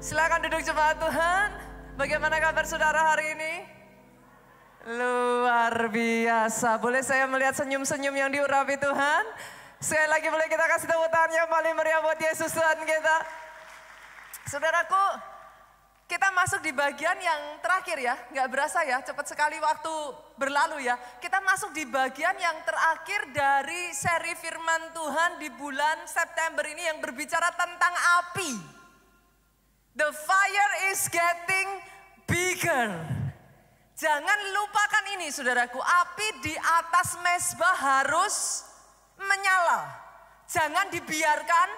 Silakan duduk jemaat Tuhan. Bagaimana kabar saudara hari ini? Luar biasa. Boleh saya melihat senyum-senyum yang diurapi Tuhan? Sekali lagi boleh kita kasih tepuk tangan yang paling meriah buat Yesus Tuhan kita. Saudaraku, kita masuk di bagian yang terakhir ya. Gak berasa ya, cepat sekali waktu berlalu ya. Kita masuk di bagian yang terakhir dari seri firman Tuhan di bulan September ini yang berbicara tentang api. The fire is getting bigger. Jangan lupakan ini saudaraku, api di atas mezbah harus menyala. Jangan dibiarkan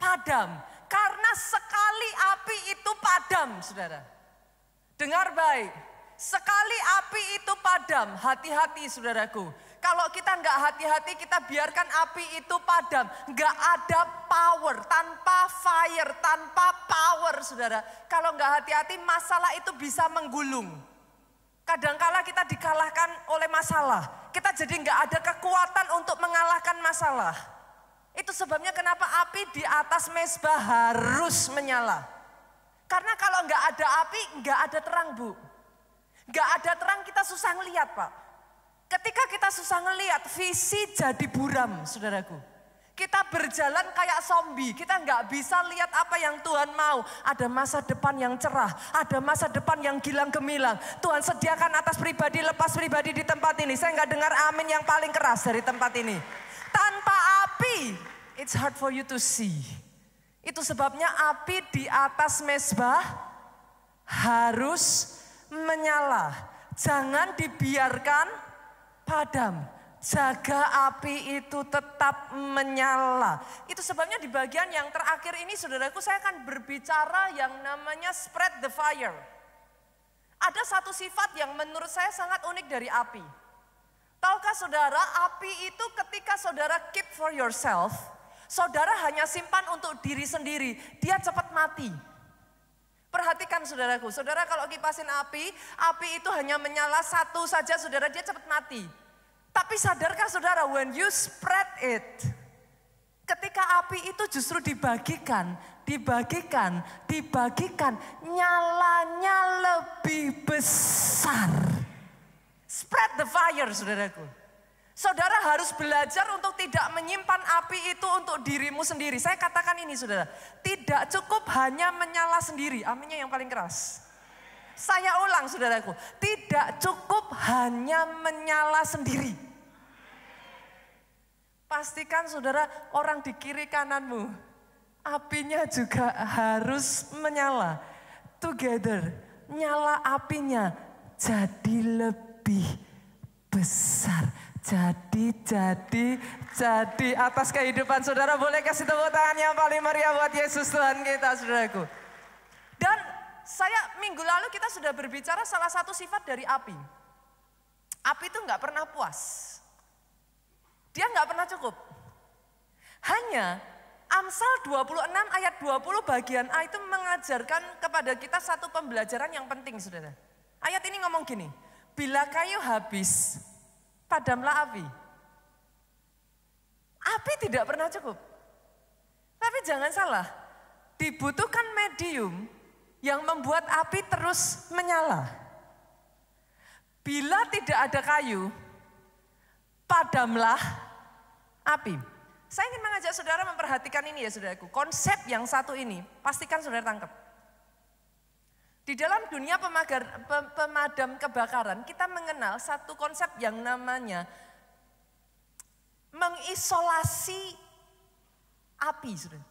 padam. Karena sekali api itu padam saudara. Dengar baik, sekali api itu padam, hati-hati saudaraku. Kalau kita nggak hati-hati, kita biarkan api itu padam. Nggak ada power, tanpa fire, tanpa power saudara. Kalau nggak hati-hati, masalah itu bisa menggulung. Kadangkala kita dikalahkan oleh masalah. Kita jadi nggak ada kekuatan untuk mengalahkan masalah. Itu sebabnya kenapa api di atas mezbah harus menyala. Karena kalau nggak ada api, nggak ada terang bu. Nggak ada terang, kita susah ngelihat pak. Ketika kita susah ngelihat, visi jadi buram saudaraku. Kita berjalan kayak zombie, kita nggak bisa lihat apa yang Tuhan mau. Ada masa depan yang cerah, ada masa depan yang gilang gemilang. Tuhan sediakan atas pribadi, lepas pribadi di tempat ini. Saya nggak dengar amin yang paling keras dari tempat ini. Tanpa api, it's hard for you to see. Itu sebabnya api di atas mezbah harus menyala. Jangan dibiarkan padam, jaga api itu tetap menyala. Itu sebabnya di bagian yang terakhir ini saudaraku saya akan berbicara yang namanya spread the fire. Ada satu sifat yang menurut saya sangat unik dari api. Tahukah saudara, api itu ketika saudara keep for yourself, saudara hanya simpan untuk diri sendiri, dia cepat mati. Perhatikan saudaraku, saudara kalau kipasin api itu hanya menyala satu saja saudara, dia cepat mati. Tapi sadarkah saudara, when you spread it, ketika api itu justru dibagikan, nyalanya lebih besar. Spread the fire saudaraku. Saudara harus belajar untuk tidak menyimpan api itu untuk dirimu sendiri. Saya katakan ini saudara, tidak cukup hanya menyala sendiri. Aminnya yang paling keras. Saya ulang saudaraku, tidak cukup hanya menyala sendiri. Pastikan saudara orang di kiri kananmu, apinya juga harus menyala. Together, nyala apinya jadi lebih besar. Jadi atas kehidupan saudara, boleh kasih tepuk tangan yang paling meriah buat Yesus Tuhan kita saudaraku. Dan saya minggu lalu kita sudah berbicara salah satu sifat dari api. Api itu nggak pernah puas. Dia nggak pernah cukup. Hanya Amsal 26 ayat 20 bagian A itu mengajarkan kepada kita satu pembelajaran yang penting saudara. Ayat ini ngomong gini, bila kayu habis, padamlah api. Api tidak pernah cukup. Tapi jangan salah, dibutuhkan medium yang membuat api terus menyala. Bila tidak ada kayu, padamlah api. Saya ingin mengajak saudara memperhatikan ini ya saudaraku. Konsep yang satu ini, pastikan saudara tangkap. Di dalam dunia pemadam kebakaran, kita mengenal satu konsep yang namanya mengisolasi api. Saudara.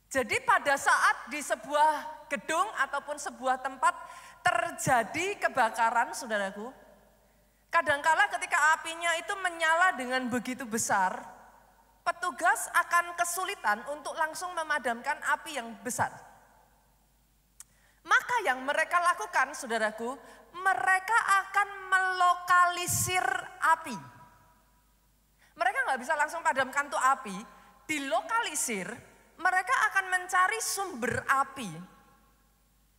Jadi pada saat di sebuah gedung ataupun sebuah tempat terjadi kebakaran saudaraku, kadangkala ketika apinya itu menyala dengan begitu besar, petugas akan kesulitan untuk langsung memadamkan api yang besar. Maka yang mereka lakukan saudaraku, mereka akan melokalisir api. Mereka nggak bisa langsung padamkan tuh api, dilokalisir, mereka akan mencari sumber api.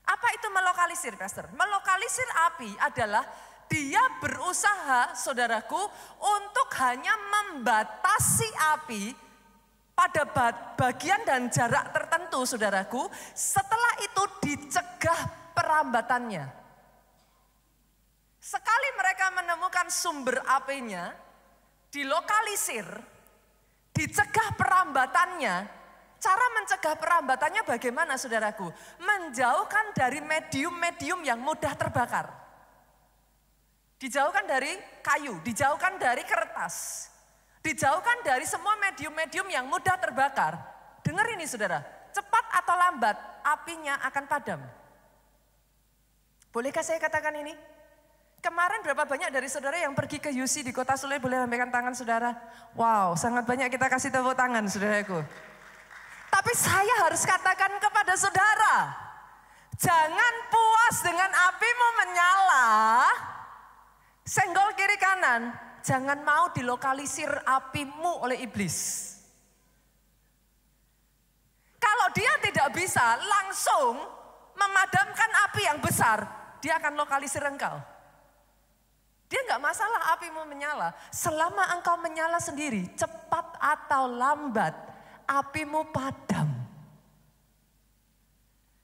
Apa itu melokalisir, Pastor? Melokalisir api adalah dia berusaha, saudaraku, untuk hanya membatasi api pada bagian dan jarak tertentu saudaraku, setelah itu dicegah perambatannya. Sekali mereka menemukan sumber apinya, dilokalisir, dicegah perambatannya. Cara mencegah perambatannya bagaimana saudaraku? Menjauhkan dari medium-medium yang mudah terbakar. Dijauhkan dari kayu, dijauhkan dari kertas. Dijauhkan dari semua medium-medium yang mudah terbakar. Dengar ini saudara, cepat atau lambat apinya akan padam. Bolehkah saya katakan ini? Kemarin berapa banyak dari saudara yang pergi ke UC di Kota Sule, boleh lambaikan tangan saudara? Wow, sangat banyak, kita kasih tepuk tangan saudaraku. Tapi saya harus katakan kepada saudara, jangan puas dengan apimu menyala, senggol kiri kanan, jangan mau dilokalisir apimu oleh iblis. Kalau dia tidak bisa langsung memadamkan api yang besar, dia akan lokalisir engkau. Dia nggak masalah apimu menyala, selama engkau menyala sendiri, cepat atau lambat, apimu padam.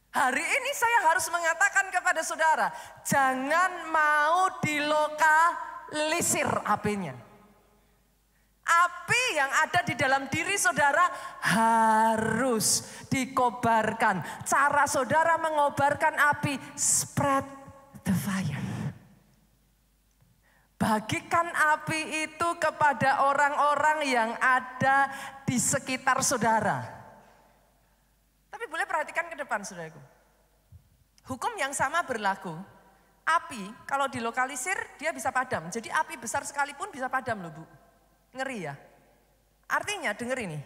Hari ini saya harus mengatakan kepada saudara, jangan mau dilokalisir apinya. Api yang ada di dalam diri saudara harus dikobarkan. Cara saudara mengobarkan api, spread the fire. Bagikan api itu kepada orang-orang yang ada di sekitar saudara. Tapi boleh perhatikan ke depan saudaraku. Hukum yang sama berlaku. Api kalau dilokalisir dia bisa padam. Jadi api besar sekalipun bisa padam loh Bu. Ngeri ya. Artinya dengar ini.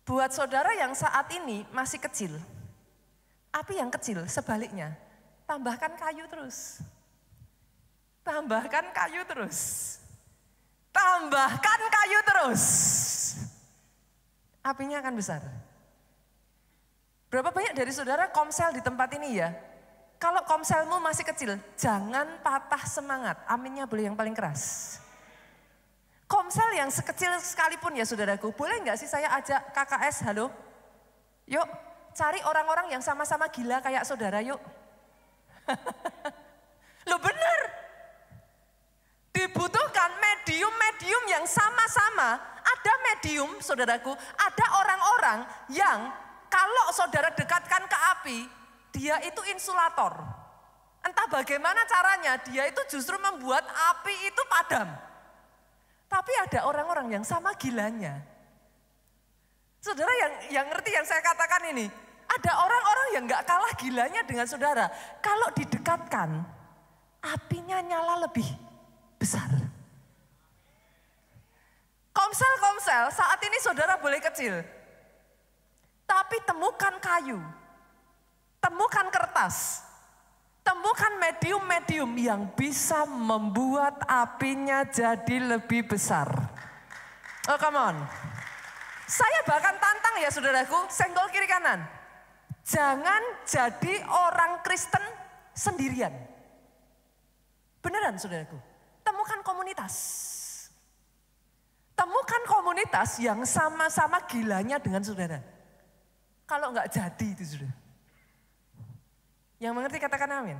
Buat saudara yang saat ini masih kecil. Api yang kecil sebaliknya. Tambahkan kayu terus. Tambahkan kayu terus. Tambahkan kayu terus. Apinya akan besar. Berapa banyak dari saudara komsel di tempat ini ya? Kalau komselmu masih kecil, jangan patah semangat. Aminnya boleh yang paling keras. Komsel yang sekecil sekalipun ya saudaraku, boleh nggak sih saya ajak KKS, halo? Yuk cari orang-orang yang sama-sama gila kayak saudara yuk. Loh bener. Dibutuhkan medium-medium yang sama-sama. Ada medium saudaraku, ada orang-orang yang kalau saudara dekatkan ke api, dia itu insulator. Entah bagaimana caranya, dia itu justru membuat api itu padam. Tapi ada orang-orang yang sama gilanya. Saudara yang ngerti yang saya katakan ini, ada orang-orang yang gak kalah gilanya dengan saudara. Kalau didekatkan, apinya nyala lebih besar. Komsel-komsel saat ini saudara boleh kecil. Tapi temukan kayu, temukan kertas, temukan medium-medium yang bisa membuat apinya jadi lebih besar. Oh come on. Saya bahkan tantang ya saudaraku, senggol kiri kanan. Jangan jadi orang Kristen sendirian. Beneran saudaraku. Temukan komunitas. Temukan komunitas yang sama-sama gilanya dengan saudara. Kalau enggak jadi itu saudara. Yang mengerti katakan amin.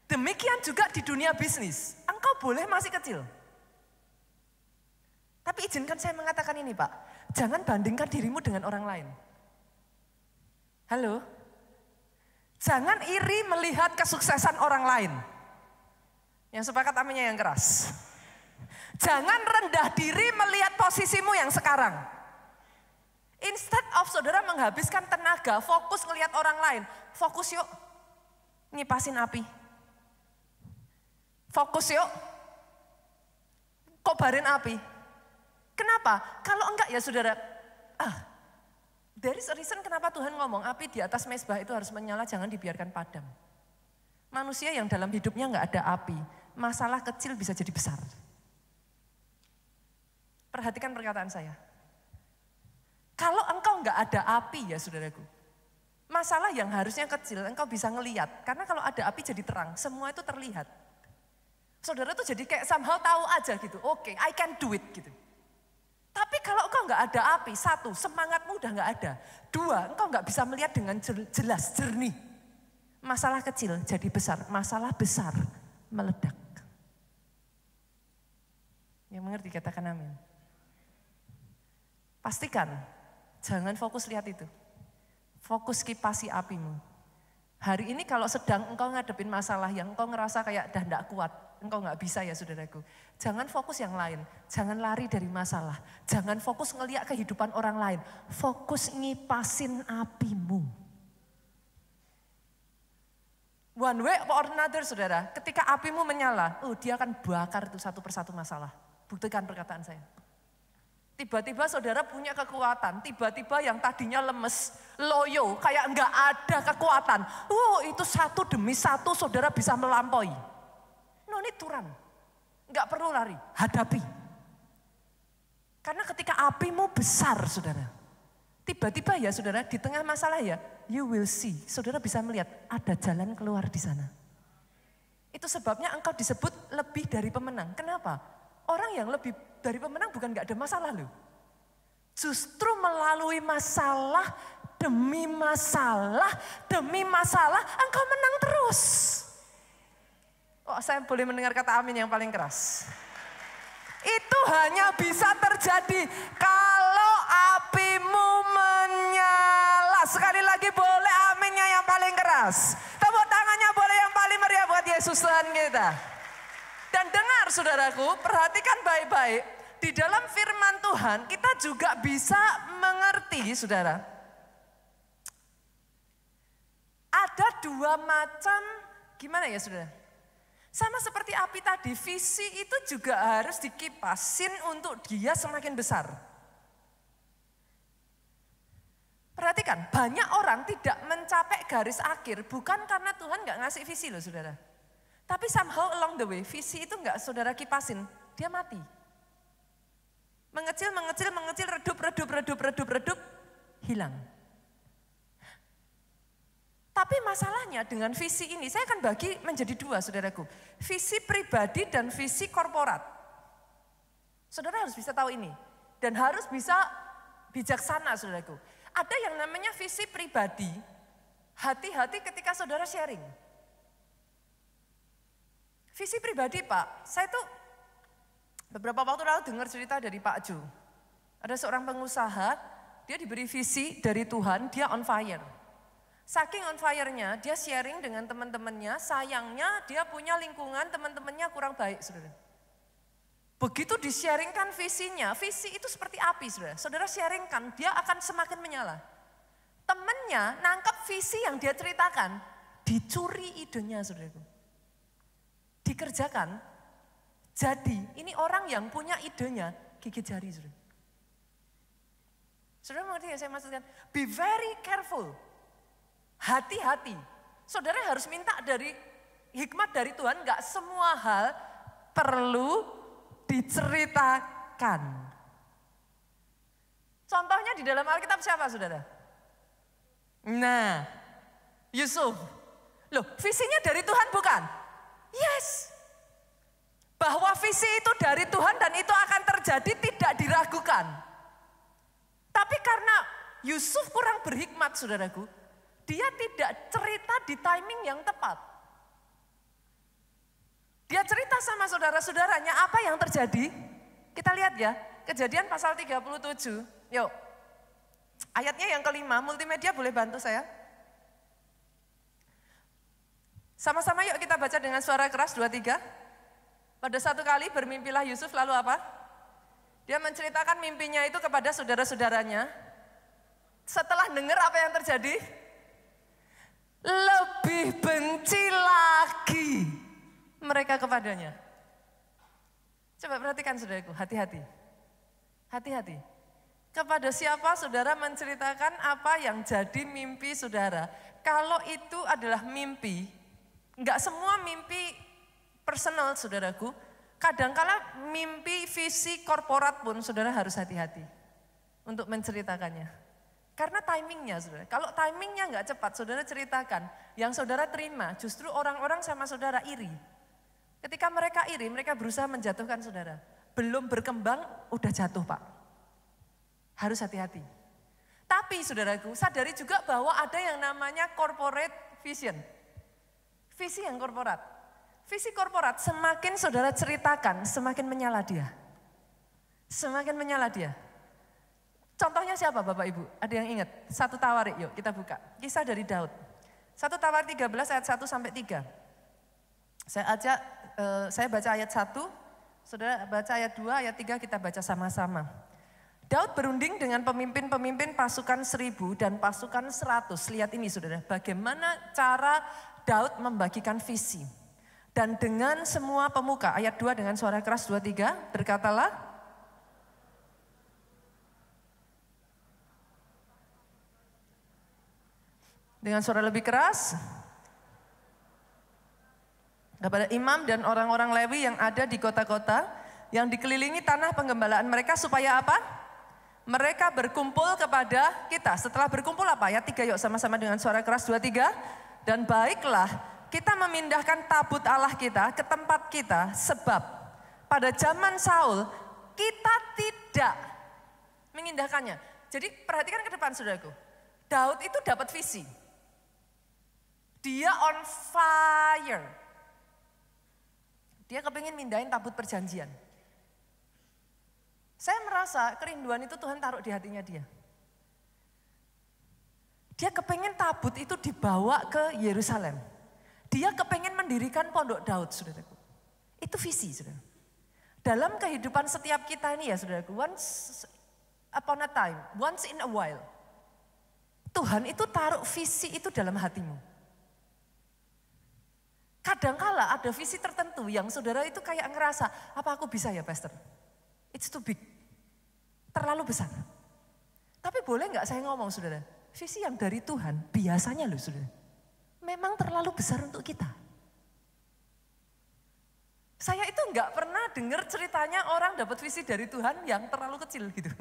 Demikian juga di dunia bisnis. Engkau boleh masih kecil. Tapi izinkan saya mengatakan ini Pak. Jangan bandingkan dirimu dengan orang lain. Halo? Jangan iri melihat kesuksesan orang lain. Yang sepakat aminnya yang keras. Jangan rendah diri melihat posisimu yang sekarang. Instead of saudara menghabiskan tenaga, fokus ngelihat orang lain. Fokus yuk, ngipasin api. Fokus yuk, kobarin api. Kenapa? Kalau enggak ya saudara, there is a reason kenapa Tuhan ngomong api di atas mezbah itu harus menyala, jangan dibiarkan padam. Manusia yang dalam hidupnya enggak ada api, masalah kecil bisa jadi besar. Perhatikan perkataan saya. Kalau engkau enggak ada api ya saudaraku, masalah yang harusnya kecil engkau bisa ngelihat. Karena kalau ada api jadi terang, semua itu terlihat. Saudara tuh jadi kayak somehow tahu aja gitu, oke, I can do it gitu. Tapi kalau engkau nggak ada api, satu, semangatmu udah nggak ada. Dua, engkau nggak bisa melihat dengan jelas, jernih. Masalah kecil jadi besar, masalah besar meledak. Yang mengerti katakan amin. Pastikan, jangan fokus lihat itu. Fokus kipasi apimu. Hari ini kalau sedang engkau ngadepin masalah yang engkau ngerasa kayak dah enggak kuat, engkau nggak bisa ya saudaraku. Jangan fokus yang lain, jangan lari dari masalah. Jangan fokus ngeliat kehidupan orang lain, fokus ngipasin apimu. One way or another saudara, ketika apimu menyala, dia akan bakar itu satu persatu masalah. Buktikan perkataan saya. Tiba-tiba saudara punya kekuatan, tiba-tiba yang tadinya lemes, loyo, kayak enggak ada kekuatan. Itu satu demi satu saudara bisa melampaui. No need to run. Enggak perlu lari, hadapi. Karena ketika apimu besar saudara, tiba-tiba ya saudara di tengah masalah ya, you will see, saudara bisa melihat ada jalan keluar di sana. Itu sebabnya engkau disebut lebih dari pemenang. Kenapa? Orang yang lebih dari pemenang bukan gak ada masalah loh. Justru melalui masalah demi masalah, engkau menang terus. Saya boleh mendengar kata amin yang paling keras. Itu hanya bisa terjadi kalau apimu menyala. Sekali lagi boleh aminnya yang paling keras. Tepuk tangannya boleh yang paling meriah buat Yesus Tuhan kita. Dan dengar saudaraku, perhatikan baik-baik. Di dalam firman Tuhan kita juga bisa mengerti saudara. Ada dua macam, gimana ya saudara? Sama seperti api tadi, visi itu juga harus dikipasin untuk dia semakin besar. Perhatikan, banyak orang tidak mencapai garis akhir bukan karena Tuhan gak ngasih visi loh saudara. Tapi somehow along the way, visi itu enggak saudara kipasin, dia mati. Mengecil, redup, hilang. Tapi masalahnya dengan visi ini, saya akan bagi menjadi dua saudaraku. Visi pribadi dan visi korporat. Saudara harus bisa tahu ini. Dan harus bisa bijaksana saudaraku. Ada yang namanya visi pribadi, hati-hati ketika saudara sharing. Visi pribadi Pak, saya tuh beberapa waktu lalu dengar cerita dari Pak Ju. Ada seorang pengusaha, dia diberi visi dari Tuhan, dia on fire. Saking on fire-nya, dia sharing dengan teman-temannya, sayangnya dia punya lingkungan teman-temannya kurang baik saudara. Begitu di-sharingkan visinya, visi itu seperti api saudara. Saudara sharingkan, dia akan semakin menyala. Temennya nangkep visi yang dia ceritakan, dicuri idenya saudaraku. Dikerjakan, jadi ini orang yang punya idenya gigit jari. Saudara mengerti ya saya maksudkan? Be very careful, hati-hati. Saudara harus minta dari hikmat dari Tuhan, gak semua hal perlu diceritakan. Contohnya di dalam Alkitab siapa saudara? Nah, Yusuf. Loh, visinya dari Tuhan bukan? Yes. Bahwa visi itu dari Tuhan dan itu akan terjadi tidak diragukan. Tapi karena Yusuf kurang berhikmat saudaraku, dia tidak cerita di timing yang tepat. Dia cerita sama saudara-saudaranya apa yang terjadi. Kita lihat ya, Kejadian pasal 37. Yuk, ayatnya yang kelima, multimedia boleh bantu saya? Sama-sama yuk kita baca dengan suara keras, 2, 3. Pada satu kali bermimpilah Yusuf, lalu apa? Dia menceritakan mimpinya itu kepada saudara-saudaranya. Setelah dengar apa yang terjadi? Lebih benci lagi mereka kepadanya. Coba perhatikan saudaraku, hati-hati. Hati-hati. Kepada siapa saudara menceritakan apa yang jadi mimpi saudara. Kalau itu adalah mimpi, enggak semua mimpi personal saudaraku. Kadangkala mimpi visi korporat pun saudara harus hati-hati untuk menceritakannya. Karena timingnya saudara, kalau timingnya enggak cepat saudara ceritakan, yang saudara terima justru orang-orang sama saudara iri. Ketika mereka iri, mereka berusaha menjatuhkan saudara. Belum berkembang, udah jatuh Pak. Harus hati-hati. Tapi saudaraku, sadari juga bahwa ada yang namanya corporate vision. Visi yang korporat. Visi korporat semakin saudara ceritakan, semakin menyala dia. Semakin menyala dia. Contohnya siapa Bapak Ibu? Ada yang ingat? 1 Tawarik, yuk kita buka. Kisah dari Daud. 1 Tawarik 13 ayat 1 sampai 3. Saya baca ayat 1, saudara baca ayat 2, ayat 3 kita baca sama-sama. Daud berunding dengan pemimpin-pemimpin pasukan 1000 dan pasukan 100. Lihat ini saudara, bagaimana cara Daud membagikan visi. Dan dengan semua pemuka, ayat 2 dengan suara keras 2, 3, berkatalah. Dengan suara lebih keras. Kepada imam dan orang-orang Lewi yang ada di kota-kota, yang dikelilingi tanah penggembalaan mereka supaya apa? Mereka berkumpul kepada kita. Setelah berkumpul apa? Ayat 3 yuk sama-sama dengan suara keras 2, 3. Dan baiklah kita memindahkan tabut Allah kita ke tempat kita. Sebab pada zaman Saul kita tidak memindahkannya. Jadi perhatikan ke depan saudaraku. Daud itu dapat visi. Dia on fire. Dia kepingin mindahin tabut perjanjian. Saya merasa kerinduan itu Tuhan taruh di hatinya dia. Dia kepengen tabut itu dibawa ke Yerusalem. Dia kepengen mendirikan pondok Daud, saudaraku. Itu visi, saudara. Dalam kehidupan setiap kita ini ya, saudaraku, once upon a time, once in a while, Tuhan itu taruh visi itu dalam hatimu. Kadangkala ada visi tertentu yang saudara itu kayak ngerasa, apa aku bisa ya pastor? It's too big, terlalu besar. Tapi boleh nggak saya ngomong saudara, visi yang dari Tuhan biasanya loh saudara, memang terlalu besar untuk kita. Saya itu nggak pernah dengar ceritanya orang dapat visi dari Tuhan yang terlalu kecil gitu.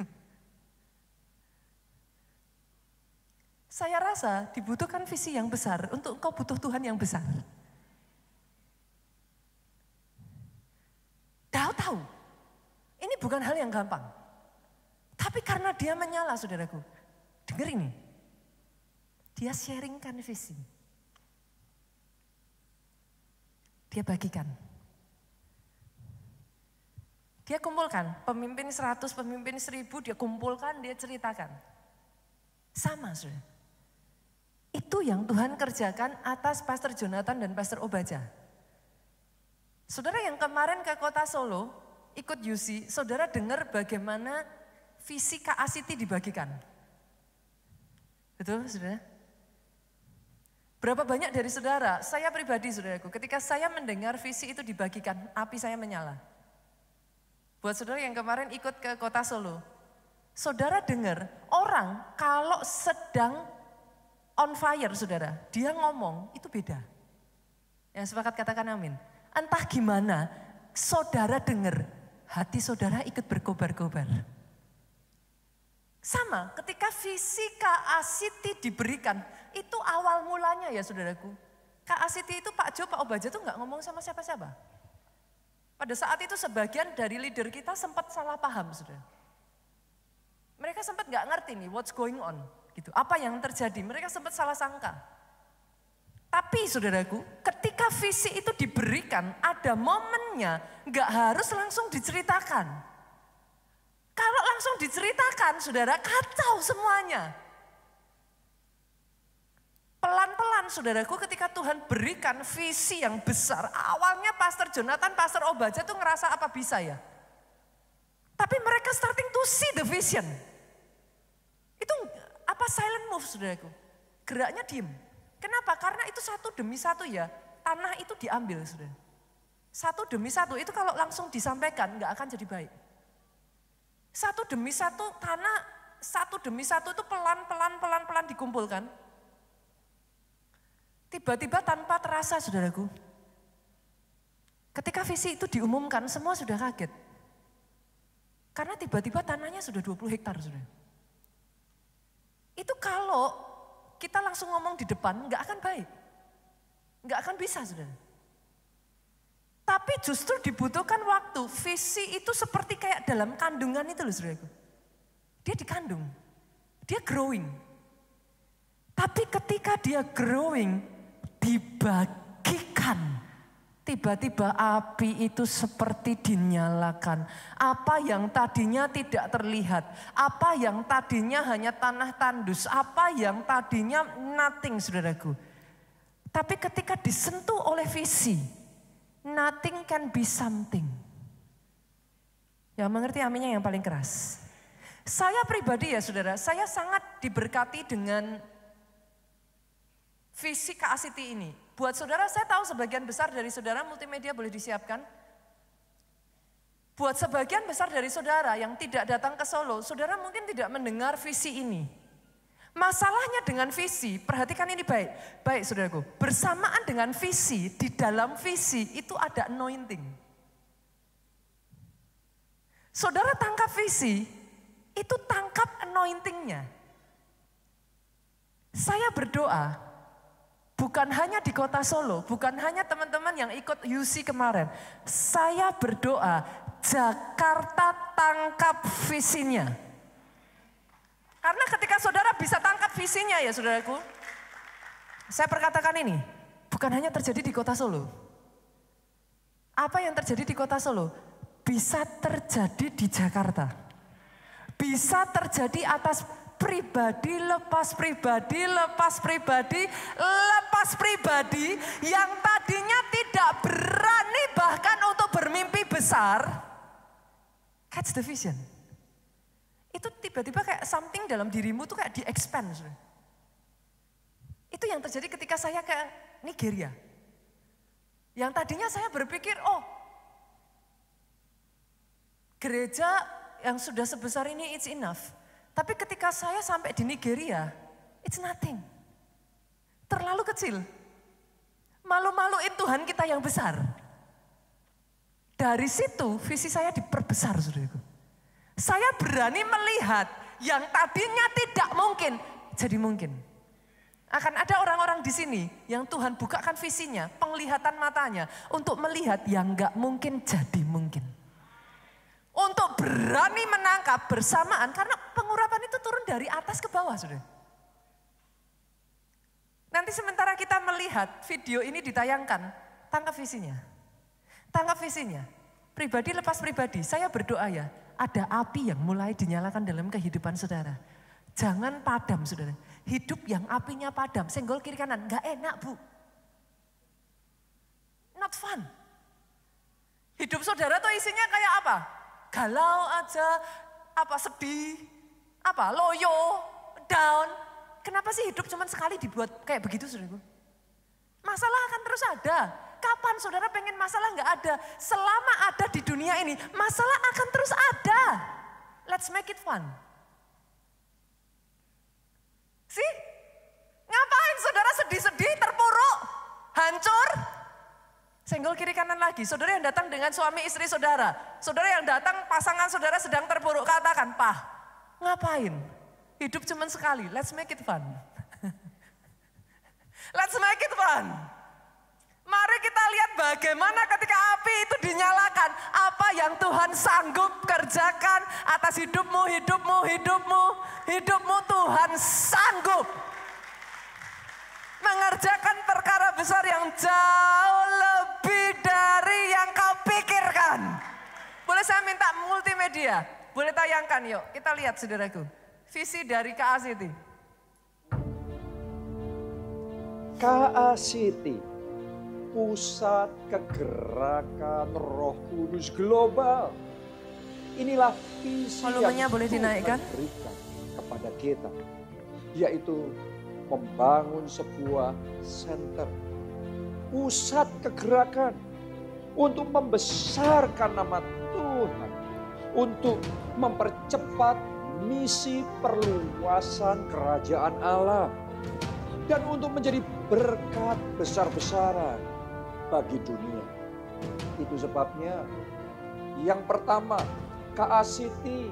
Saya rasa dibutuhkan visi yang besar untuk engkau butuh Tuhan yang besar. Daud tahu, ini bukan hal yang gampang. Tapi karena dia menyala saudaraku, dengar ini. Dia sharingkan visi. Dia bagikan. Dia kumpulkan, pemimpin 100, pemimpin 1000 dia kumpulkan, dia ceritakan. Sama saudara. Itu yang Tuhan kerjakan atas Pastor Jonathan dan Pastor Obaja. Saudara yang kemarin ke kota Solo, ikut UC, saudara dengar bagaimana visi KA-City dibagikan. Betul saudara? Berapa banyak dari saudara, saya pribadi saudaraku, ketika saya mendengar visi itu dibagikan, api saya menyala. Buat saudara yang kemarin ikut ke kota Solo, saudara dengar orang kalau sedang on fire saudara, dia ngomong itu beda. Yang sepakat katakan amin. Entah gimana, saudara dengar, hati saudara ikut berkobar-kobar. Sama, ketika visi KA-City diberikan, itu awal mulanya ya saudaraku. KA-City itu Pak Jo, Pak Obaja tuh gak ngomong sama siapa-siapa. Pada saat itu sebagian dari leader kita sempat salah paham saudara. Mereka sempat gak ngerti nih what's going on. Gitu. Apa yang terjadi, mereka sempat salah sangka. Tapi saudaraku, ketika visi itu diberikan, ada momennya, gak harus langsung diceritakan. Kalau langsung diceritakan, saudara, kacau semuanya. Pelan-pelan saudaraku, ketika Tuhan berikan visi yang besar, awalnya Pastor Jonathan, Pastor Obaja tuh ngerasa apa bisa ya. Tapi mereka starting to see the vision. Itu apa silent move saudaraku, geraknya diem. Kenapa? Karena itu satu demi satu ya, tanah itu diambil saudara. Satu demi satu, itu kalau langsung disampaikan nggak akan jadi baik. Satu demi satu tanah, satu demi satu itu pelan-pelan dikumpulkan. Tiba-tiba tanpa terasa saudaraku, ketika visi itu diumumkan semua sudah kaget. Karena tiba-tiba tanahnya sudah 20 hektar saudara. Itu kalau kita langsung ngomong di depan nggak akan baik. Nggak akan bisa saudara. Tapi justru dibutuhkan waktu. Visi itu seperti kayak dalam kandungan itu loh saudaraku. dia dikandung, dia growing. Tapi ketika dia growing, dibagikan. Tiba-tiba api itu seperti dinyalakan. Apa yang tadinya tidak terlihat, apa yang tadinya hanya tanah tandus, apa yang tadinya nothing, saudaraku. Tapi ketika disentuh oleh visi, nothing can be something. Ya, mengerti aminnya yang paling keras. Saya pribadi ya saudara, saya sangat diberkati dengan visi KA City ini. Buat saudara, saya tahu sebagian besar dari saudara multimedia boleh disiapkan. Buat sebagian besar dari saudara yang tidak datang ke Solo, saudara mungkin tidak mendengar visi ini. Masalahnya dengan visi, perhatikan ini baik. Baik saudaraku, bersamaan dengan visi, di dalam visi itu ada anointing. Saudara tangkap visi, itu tangkap anointingnya. Saya berdoa, bukan hanya di kota Solo, bukan hanya teman-teman yang ikut UC kemarin. Saya berdoa, Jakarta tangkap visinya. Karena ketika saudara bisa tangkap visinya ya saudaraku. Saya perkatakan ini, bukan hanya terjadi di kota Solo. Apa yang terjadi di kota Solo, bisa terjadi di Jakarta. Bisa terjadi atas pribadi, lepas pribadi, lepas pribadi, lepas pribadi yang tadinya tidak berani bahkan untuk bermimpi besar. Catch the vision. Itu tiba-tiba kayak something dalam dirimu tuh kayak di-expand. Itu yang terjadi ketika saya ke Nigeria. Yang tadinya saya berpikir, oh gereja yang sudah sebesar ini it's enough. Tapi ketika saya sampai di Nigeria, it's nothing. Terlalu kecil. Malu-maluin Tuhan kita yang besar. Dari situ visi saya diperbesar, saudaraku. Saya berani melihat yang tadinya tidak mungkin, jadi mungkin. Akan ada orang-orang di sini yang Tuhan bukakan visinya, penglihatan matanya, untuk melihat yang gak mungkin jadi mungkin. Untuk berani menangkap bersamaan, karena pengurapan itu turun dari atas ke bawah, saudara. Nanti sementara kita melihat video ini ditayangkan, tangkap visinya. Tangkap visinya. Pribadi lepas pribadi, saya berdoa ya, ada api yang mulai dinyalakan dalam kehidupan saudara. Jangan padam, saudara. Hidup yang apinya padam, senggol kiri kanan, gak enak bu. Not fun. Hidup saudara tuh isinya kayak apa? Galau aja, apa sedih, apa loyo, down. Kenapa sih hidup cuma sekali dibuat kayak begitu, saudaraku? Masalah akan terus ada. Kapan saudara pengen masalah nggak ada? Selama ada di dunia ini, masalah akan terus ada. Let's make it fun. Sih? Ngapain saudara sedih-sedih, terpuruk, hancur? Senggol kiri kanan lagi, saudara yang datang dengan suami istri saudara. Saudara yang datang pasangan saudara sedang terpuruk, katakan, "Pah, ngapain? Hidup cuma sekali, let's make it fun." Let's make it fun. Mari kita lihat bagaimana ketika api itu dinyalakan. Apa yang Tuhan sanggup kerjakan atas hidupmu, hidupmu, hidupmu. Hidupmu Tuhan sanggup mengerjakan perkara besar yang jauh lebih dari yang kau pikirkan. Boleh saya minta multimedia? Boleh tayangkan yuk, kita lihat saudaraku. Visi dari KA City. KA City, pusat kegerakan Roh Kudus global. Inilah visi volumenya yang boleh Tuhan dinaikkan berikan kepada kita, yaitu membangun sebuah center, pusat kegerakan untuk membesarkan nama Tuhan, untuk mempercepat misi perluasan kerajaan Allah, dan untuk menjadi berkat besar-besaran bagi dunia. Itu sebabnya yang pertama, KA City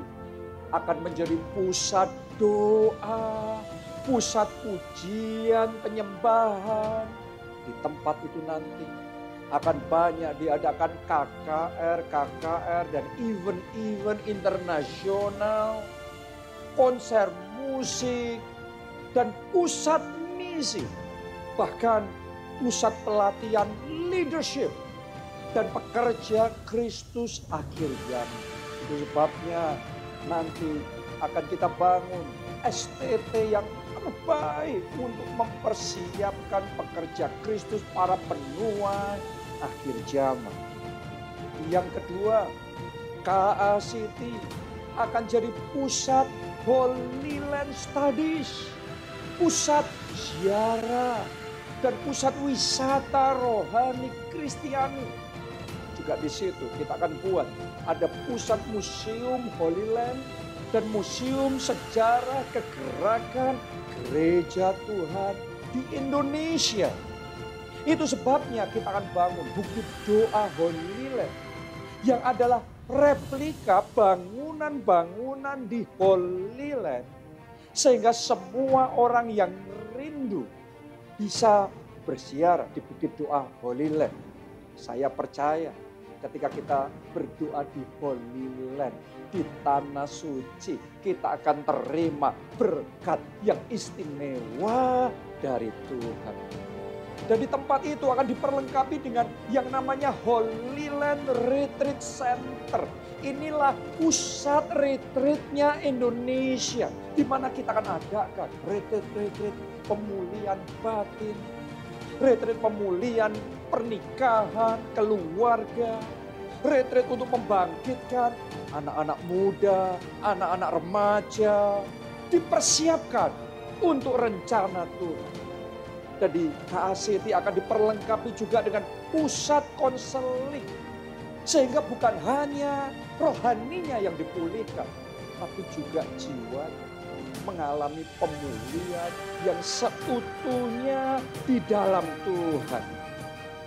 akan menjadi pusat doa, pusat pujian, penyembahan. Di tempat itu nanti akan banyak diadakan KKR, dan event-event internasional. konser musik, dan pusat misi. Bahkan pusat pelatihan leadership dan pekerja Kristus akhir zaman. Itu sebabnya nanti akan kita bangun STT yang terbaik untuk mempersiapkan pekerja Kristus para penuai akhir zaman. Yang kedua, KA City akan jadi pusat Holy Land Studies, pusat ziarah, dan pusat wisata rohani Kristiani. Juga di situ kita akan buat ada pusat museum Holy Land dan museum sejarah kegerakan gereja Tuhan di Indonesia. Itu sebabnya kita akan bangun Bukit Doa Holy Land yang adalah replika bangunan-bangunan di Holy Land. Sehingga semua orang yang rindu bisa berziarah di Bukit Doa Holy Land. Saya percaya ketika kita berdoa di Holy Land, di tanah suci, kita akan terima berkat yang istimewa dari Tuhan. Dan di tempat itu akan diperlengkapi dengan yang namanya Holy Land Retreat Center. Inilah pusat retreatnya Indonesia, di mana kita akan adakan retreat pemulihan batin, retreat pemulihan pernikahan, keluarga, retreat untuk membangkitkan anak-anak muda, anak-anak remaja, dipersiapkan untuk rencana Tuhan. Jadi KACT akan diperlengkapi juga dengan pusat konseling. Sehingga bukan hanya rohaninya yang dipulihkan, tapi juga jiwanya mengalami pemulihan yang seutuhnya di dalam Tuhan.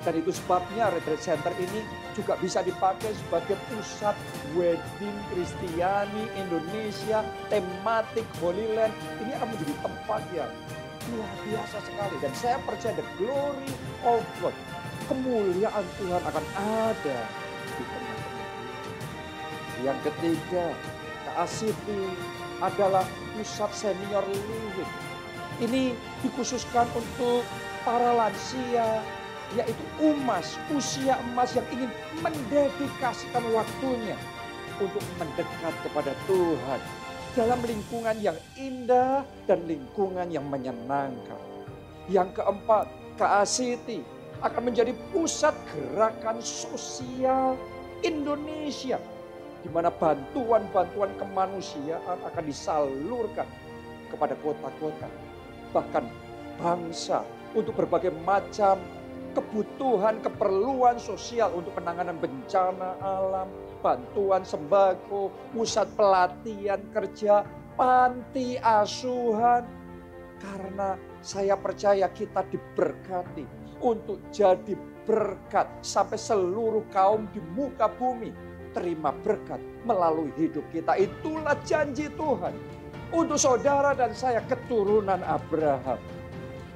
Dan itu sebabnya retreat center ini juga bisa dipakai sebagai pusat wedding Kristiani Indonesia, tematik Holy Land. Ini akan menjadi tempat yang luar biasa sekali. Dan saya percaya the glory of God, kemuliaan Tuhan akan ada di tengah-tengah. Yang ketiga, KACT adalah pusat senior living. Ini dikhususkan untuk para lansia, yaitu usia emas yang ingin mendedikasikan waktunya untuk mendekat kepada Tuhan dalam lingkungan yang indah dan lingkungan yang menyenangkan. Yang keempat, KACT akan menjadi pusat gerakan sosial Indonesia, di mana bantuan-bantuan kemanusiaan akan disalurkan kepada kota-kota, bahkan bangsa, untuk berbagai macam kebutuhan, keperluan sosial untuk penanganan bencana alam, bantuan sembako, pusat pelatihan kerja, panti asuhan. Karena saya percaya kita diberkati untuk jadi berkat sampai seluruh kaum di muka bumi terima berkat melalui hidup kita. Itulah janji Tuhan untuk saudara dan saya, keturunan Abraham.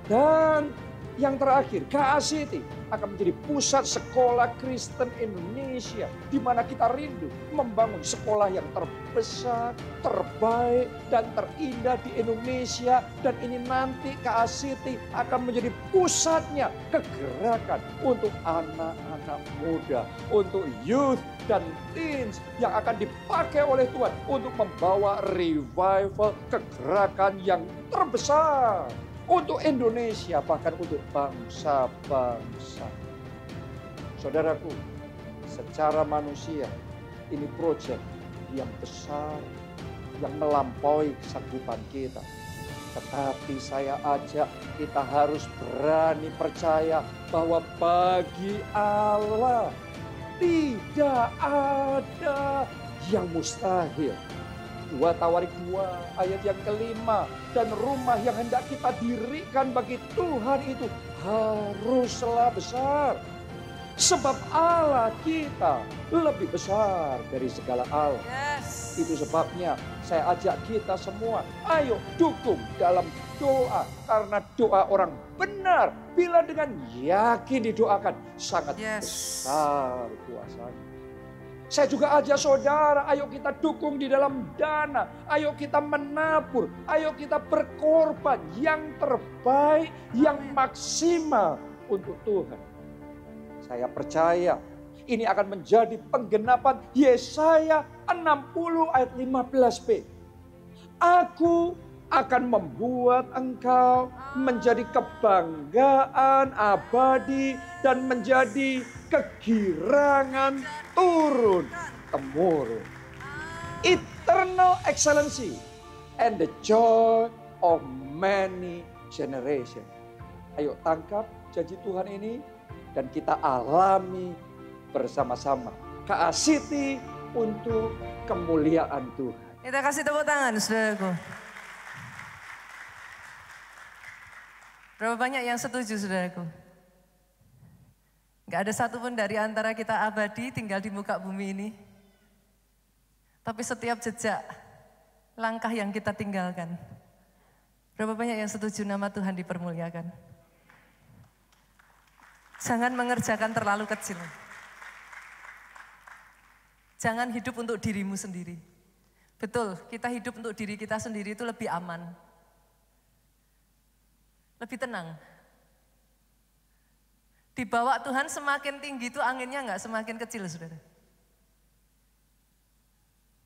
Dan yang terakhir, KACT akan menjadi pusat sekolah Kristen Indonesia, di mana kita rindu membangun sekolah yang terbesar, terbaik, dan terindah di Indonesia. Dan ini nanti KACT akan menjadi pusatnya kegerakan untuk anak-anak muda, untuk youth dan teens yang akan dipakai oleh Tuhan untuk membawa revival kegerakan yang terbesar untuk Indonesia, bahkan untuk bangsa-bangsa. Saudaraku, secara manusia ini proyek yang besar, yang melampaui kesanggupan kita. Tetapi saya ajak kita harus berani percaya bahwa bagi Allah tidak ada yang mustahil. 2 Tawarik 2 ayat yang kelima. Dan rumah yang hendak kita dirikan bagi Tuhan itu haruslah besar. Sebab Allah kita lebih besar dari segala Allah. Yes. Itu sebabnya saya ajak kita semua, ayo dukung dalam doa. Karena doa orang benar, bila dengan yakin didoakan, sangat besar kuasanya. Saya juga ajak saudara, ayo kita dukung di dalam dana, ayo kita menabur, ayo kita berkorban yang terbaik, yang maksimal untuk Tuhan. Saya percaya ini akan menjadi penggenapan Yesaya 60 ayat 15b. Aku akan membuat engkau menjadi kebanggaan abadi dan menjadi kegirangan turun-temurun. Eternal excellency and the joy of many generations. Ayo tangkap janji Tuhan ini dan kita alami bersama-sama. KA-City untuk kemuliaan Tuhan. Kita kasih tepuk tangan, saudaraku. Berapa banyak yang setuju, saudaraku? Gak ada satupun dari antara kita abadi tinggal di muka bumi ini. Tapi setiap jejak, langkah yang kita tinggalkan. Berapa banyak yang setuju nama Tuhan dipermuliakan? Jangan mengerjakan terlalu kecil. Jangan hidup untuk dirimu sendiri. Betul, kita hidup untuk diri kita sendiri itu lebih aman. Lebih tenang. Dibawa Tuhan semakin tinggi itu anginnya nggak semakin kecil, saudara.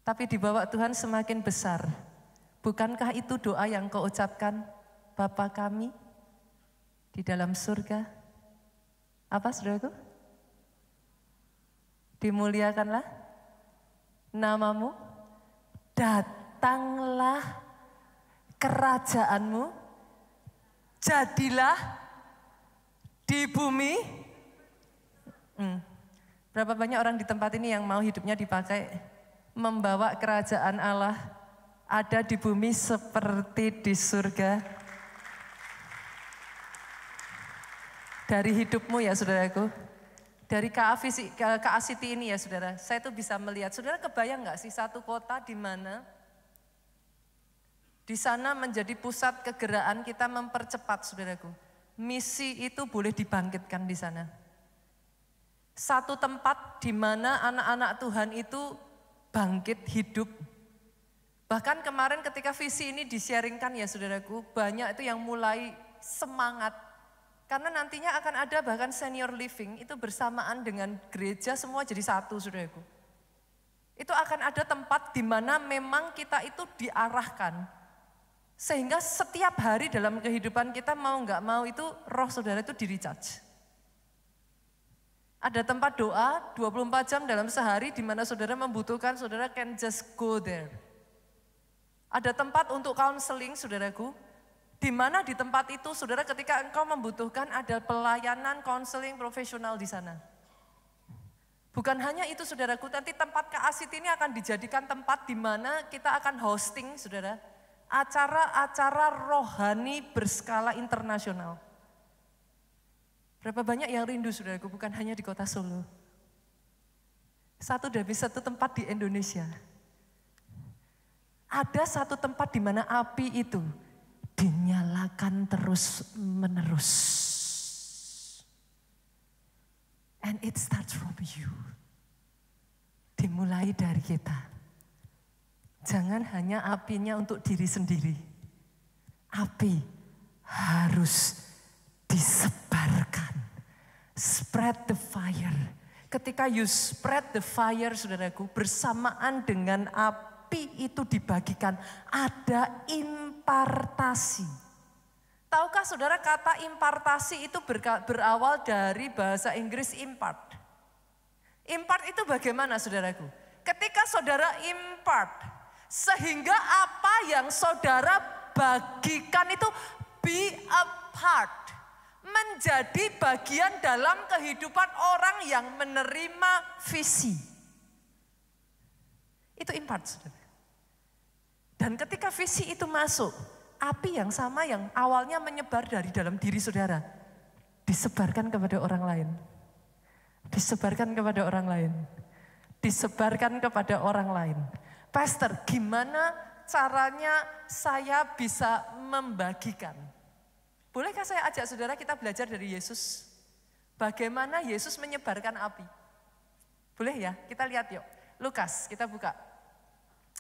Tapi dibawa Tuhan semakin besar. Bukankah itu doa yang kau ucapkan, Bapa kami di dalam surga? Apa, saudaraku? Dimuliakanlah namamu, datanglah kerajaanmu, jadilah di bumi. Berapa banyak orang di tempat ini yang mau hidupnya dipakai membawa kerajaan Allah ada di bumi seperti di surga. Dari hidupmu ya saudaraku, dari KA-City ini ya saudara, saya tuh bisa melihat, saudara kebayang gak sih satu kota di mana di sana menjadi pusat kegeraan kita mempercepat saudaraku. Misi itu boleh dibangkitkan di sana. Satu tempat di mana anak-anak Tuhan itu bangkit hidup. Bahkan kemarin ketika visi ini di-sharingkan ya saudaraku, banyak itu yang mulai semangat. Karena nantinya akan ada bahkan senior living itu bersamaan dengan gereja semua jadi satu saudaraku. Itu akan ada tempat di mana memang kita itu diarahkan. Sehingga setiap hari dalam kehidupan kita mau nggak mau itu roh saudara itu di-recharge. Ada tempat doa 24 jam dalam sehari di mana saudara membutuhkan, saudara can just go there. Ada tempat untuk counseling saudaraku, di mana di tempat itu saudara ketika engkau membutuhkan ada pelayanan counseling profesional di sana. Bukan hanya itu saudaraku, nanti tempat KA-City ini akan dijadikan tempat di mana kita akan hosting saudara, acara-acara rohani berskala internasional. Berapa banyak yang rindu saudaraku, bukan hanya di kota Solo. Satu dari satu tempat di Indonesia. Ada satu tempat di mana api itu dinyalakan terus menerus. And it starts from you. Dimulai dari kita. Jangan hanya apinya untuk diri sendiri. Api harus disebarkan. Spread the fire. Ketika you spread the fire, saudaraku, bersamaan dengan api itu dibagikan, ada impartasi. Tahukah saudara kata impartasi itu berawal dari bahasa Inggris impart. Impart itu bagaimana saudaraku? Ketika saudara impart, sehingga apa yang saudara bagikan itu be a part. Menjadi bagian dalam kehidupan orang yang menerima visi. Itu impart saudara. Dan ketika visi itu masuk, api yang sama yang awalnya menyebar dari dalam diri saudara, disebarkan kepada orang lain. Disebarkan kepada orang lain. Disebarkan kepada orang lain. Pastor, gimana caranya saya bisa membagikan? Bolehkah saya ajak saudara kita belajar dari Yesus? Bagaimana Yesus menyebarkan api? Boleh ya? Kita lihat yuk. Lukas, kita buka.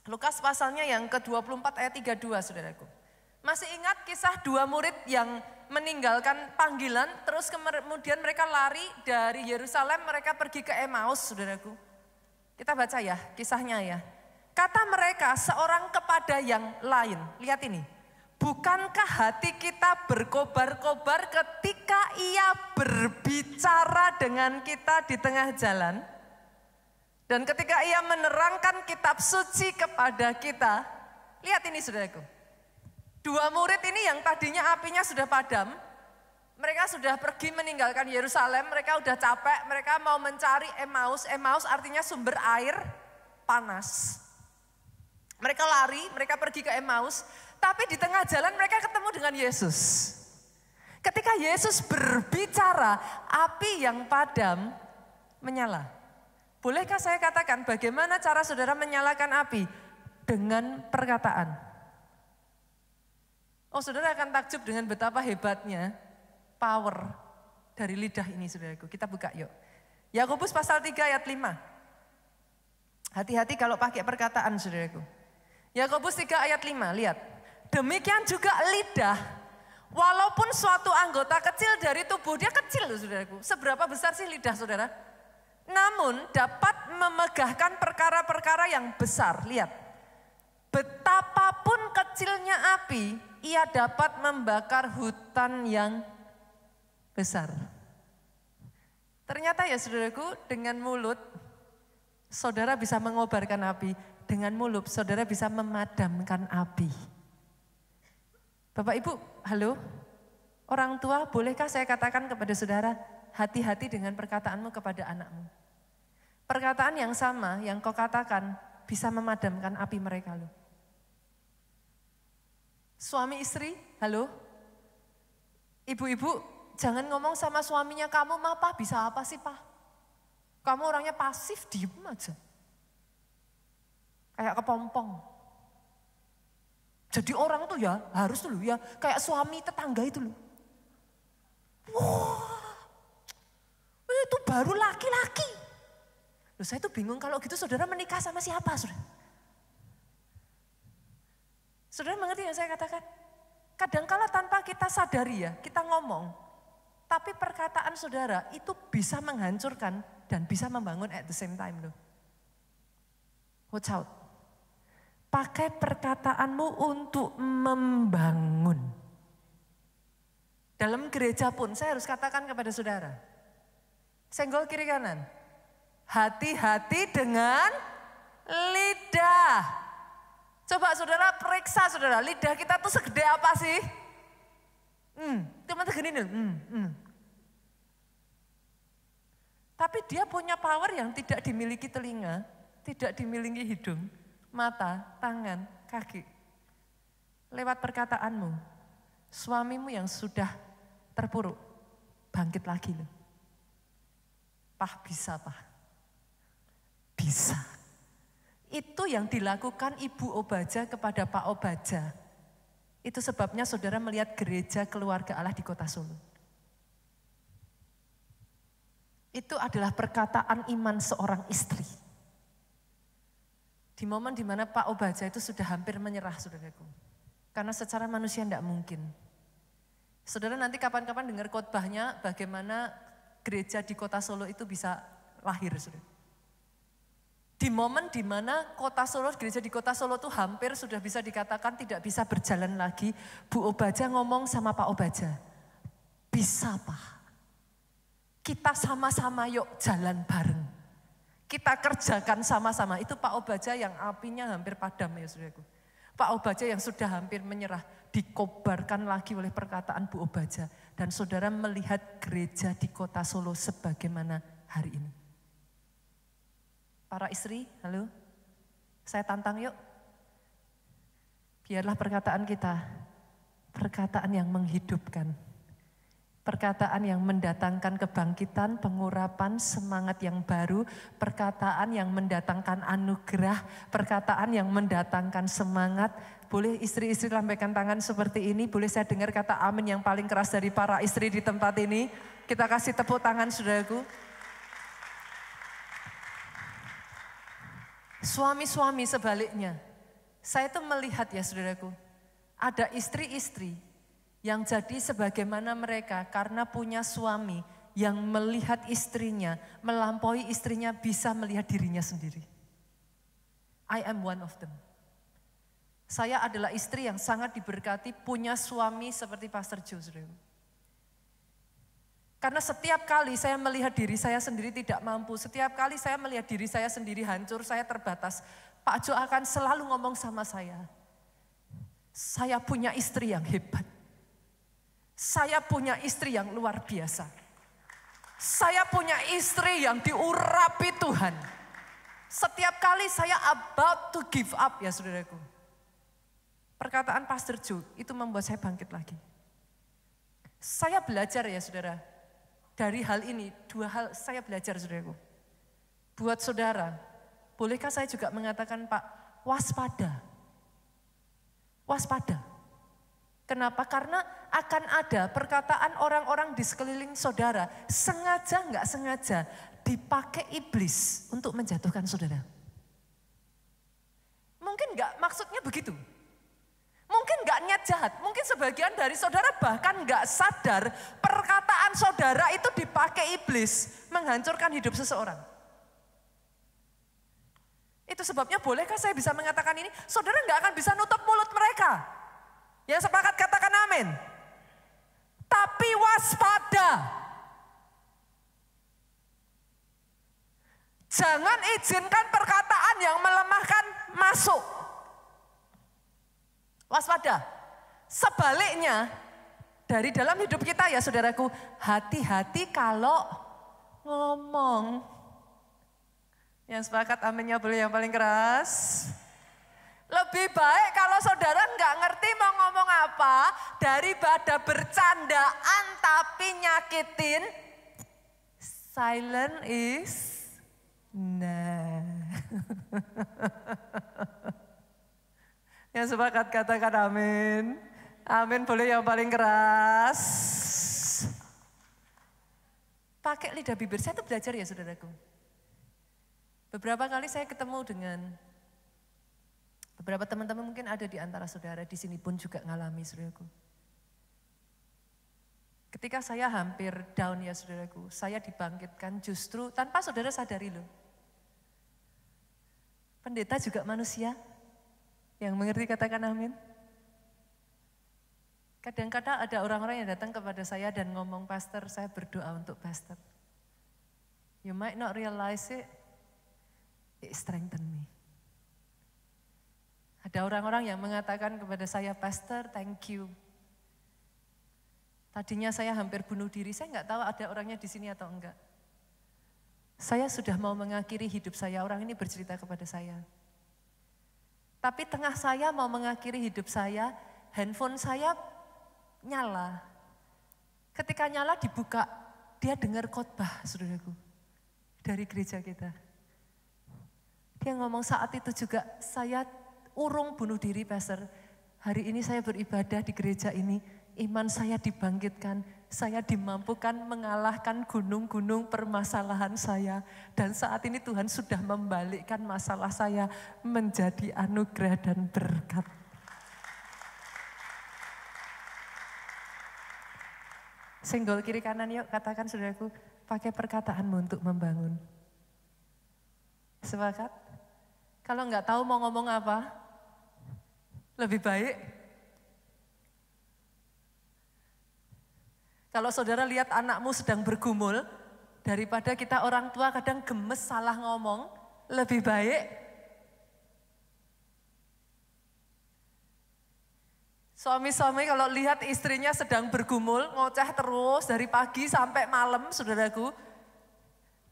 Lukas pasalnya yang ke-24 ayat 32, saudaraku. Masih ingat kisah dua murid yang meninggalkan panggilan, terus kemudian mereka lari dari Yerusalem, mereka pergi ke Emmaus, saudaraku. Kita baca ya, kisahnya ya. Kata mereka seorang kepada yang lain, lihat ini. Bukankah hati kita berkobar-kobar ketika ia berbicara dengan kita di tengah jalan? Dan ketika ia menerangkan kitab suci kepada kita, lihat ini saudaraku. Dua murid ini yang tadinya apinya sudah padam, mereka sudah pergi meninggalkan Yerusalem, mereka udah capek, mereka mau mencari Emmaus. Emmaus artinya sumber air panas. Mereka lari, mereka pergi ke Emmaus, tapi di tengah jalan mereka ketemu dengan Yesus. Ketika Yesus berbicara, api yang padam menyala. Bolehkah saya katakan bagaimana cara saudara menyalakan api? Dengan perkataan. Oh, saudara akan takjub dengan betapa hebatnya power dari lidah ini, saudaraku. Kita buka yuk. Yakobus pasal 3 ayat 5. Hati-hati kalau pakai perkataan, saudaraku. Yakobus 3 ayat 5, lihat. Demikian juga lidah, walaupun suatu anggota kecil dari tubuh, dia kecil loh saudaraku. Seberapa besar sih lidah saudara? Namun dapat memegahkan perkara-perkara yang besar. Lihat, betapapun kecilnya api, ia dapat membakar hutan yang besar. Ternyata ya saudaraku, dengan mulut saudara bisa mengobarkan api. Dengan mulut saudara bisa memadamkan api. Bapak Ibu, halo? Orang tua, bolehkah saya katakan kepada saudara, hati-hati dengan perkataanmu kepada anakmu. Perkataan yang sama yang kau katakan bisa memadamkan api mereka loh. Suami istri, halo? Ibu-ibu, jangan ngomong sama suaminya, kamu mah Pak bisa apa sih Pak? Kamu orangnya pasif, diem aja. Kayak kepompong. Jadi orang tuh ya harus dulu ya kayak suami tetangga itu loh. Wah, itu baru laki-laki. Loh saya tuh bingung kalau gitu saudara menikah sama siapa saudara? Saudara mengerti yang saya katakan? Kadangkala tanpa kita sadari ya, kita ngomong. Tapi perkataan saudara itu bisa menghancurkan dan bisa membangun at the same time loh. Watch out. Pakai perkataanmu untuk membangun. Dalam gereja pun saya harus katakan kepada saudara. Senggol kiri kanan. Hati-hati dengan lidah. Coba saudara periksa saudara, lidah kita tuh segede apa sih? Cuma segini nih. Tapi dia punya power yang tidak dimiliki telinga, tidak dimiliki hidung, mata, tangan, kaki. Lewat perkataanmu, suamimu yang sudah terpuruk, bangkit lagi loh. Pah bisa pah. Bisa. Itu yang dilakukan Ibu Obaja kepada Pak Obaja. Itu sebabnya saudara melihat gereja keluarga Allah di kota Solo. Itu adalah perkataan iman seorang istri. Di momen dimana Pak Obaja itu sudah hampir menyerah saudaraku. Karena secara manusia tidak mungkin. Saudara nanti kapan-kapan dengar khotbahnya bagaimana gereja di kota Solo itu bisa lahir saudara. Di momen dimana kota Solo, gereja di kota Solo itu hampir sudah bisa dikatakan tidak bisa berjalan lagi. Bu Obaja ngomong sama Pak Obaja, bisa Pak, kita sama-sama yuk jalan bareng. Kita kerjakan sama-sama. Itu Pak Obaja yang apinya hampir padam ya saudaraku. Pak Obaja yang sudah hampir menyerah, dikobarkan lagi oleh perkataan Bu Obaja. Dan saudara melihat gereja di kota Solo sebagaimana hari ini. Para istri, halo, saya tantang yuk. Biarlah perkataan kita, perkataan yang menghidupkan. Perkataan yang mendatangkan kebangkitan, pengurapan, semangat yang baru. Perkataan yang mendatangkan anugerah, perkataan yang mendatangkan semangat. Boleh istri-istri lambaikan tangan seperti ini, boleh saya dengar kata amin yang paling keras dari para istri di tempat ini. Kita kasih tepuk tangan saudaraku. Suami-suami sebaliknya. Saya tuh melihat ya saudaraku, ada istri-istri yang jadi sebagaimana mereka karena punya suami yang melihat istrinya, melampaui istrinya bisa melihat dirinya sendiri. I am one of them. Saya adalah istri yang sangat diberkati punya suami seperti Pastor Joe, saudaraku. Karena setiap kali saya melihat diri saya sendiri tidak mampu, setiap kali saya melihat diri saya sendiri hancur, saya terbatas, Pak Jo akan selalu ngomong sama saya punya istri yang hebat. Saya punya istri yang luar biasa. Saya punya istri yang diurapi Tuhan. Setiap kali saya about to give up ya saudaraku. Perkataan Pastor Joe itu membuat saya bangkit lagi. Saya belajar ya saudara. Dari hal ini, 2 hal saya belajar saudaraku. Buat saudara, bolehkah saya juga mengatakan Pak, waspada. Waspada. Kenapa? Karena akan ada perkataan orang-orang di sekeliling saudara, sengaja nggak sengaja dipakai iblis untuk menjatuhkan saudara. Mungkin nggak maksudnya begitu. Mungkin nggak niat jahat, mungkin sebagian dari saudara bahkan nggak sadar perkataan saudara itu dipakai iblis menghancurkan hidup seseorang. Itu sebabnya bolehkah saya bisa mengatakan ini, saudara nggak akan bisa nutup mulut mereka. Yang sepakat katakan amin. Tapi waspada. Jangan izinkan perkataan yang melemahkan masuk. Waspada. Sebaliknya, dari dalam hidup kita ya saudaraku, hati-hati kalau ngomong. Yang sepakat aminnya boleh yang paling keras. Lebih baik kalau saudara nggak ngerti mau ngomong apa, daripada bercandaan tapi nyakitin. Silent is nah. Yang sepakat katakan amin. Amin boleh yang paling keras. Pakai lidah bibir, saya tuh belajar ya saudaraku. Beberapa kali saya ketemu dengan beberapa teman-teman mungkin ada di antara saudara, di sini pun juga ngalami saudaraku. Ketika saya hampir down ya saudaraku, saya dibangkitkan justru tanpa saudara sadari loh. Pendeta juga manusia. Yang mengerti katakan amin. Kadang-kadang ada orang-orang yang datang kepada saya dan ngomong, pastor saya berdoa untuk pastor. You might not realize it strengthen me. Ada orang-orang yang mengatakan kepada saya, pastor thank you. Tadinya saya hampir bunuh diri, saya nggak tahu ada orangnya di sini atau enggak. Saya sudah mau mengakhiri hidup saya, orang ini bercerita kepada saya. Tapi tengah saya mau mengakhiri hidup saya, handphone saya nyala. Ketika nyala dibuka, dia dengar khotbah, saudaraku, dari gereja kita. Dia ngomong saat itu juga, saya urung bunuh diri, pastor. Hari ini saya beribadah di gereja ini, iman saya dibangkitkan, saya dimampukan mengalahkan gunung-gunung permasalahan saya. Dan saat ini Tuhan sudah membalikkan masalah saya menjadi anugerah dan berkat. Senggol kiri kanan yuk, katakan saudaraku, pakai perkataanmu untuk membangun. Sepakat? Kalau nggak tahu mau ngomong apa, lebih baik kalau saudara lihat anakmu sedang bergumul, daripada kita orang tua kadang gemes salah ngomong, lebih baik suami-suami kalau lihat istrinya sedang bergumul, ngoceh terus dari pagi sampai malam, saudaraku,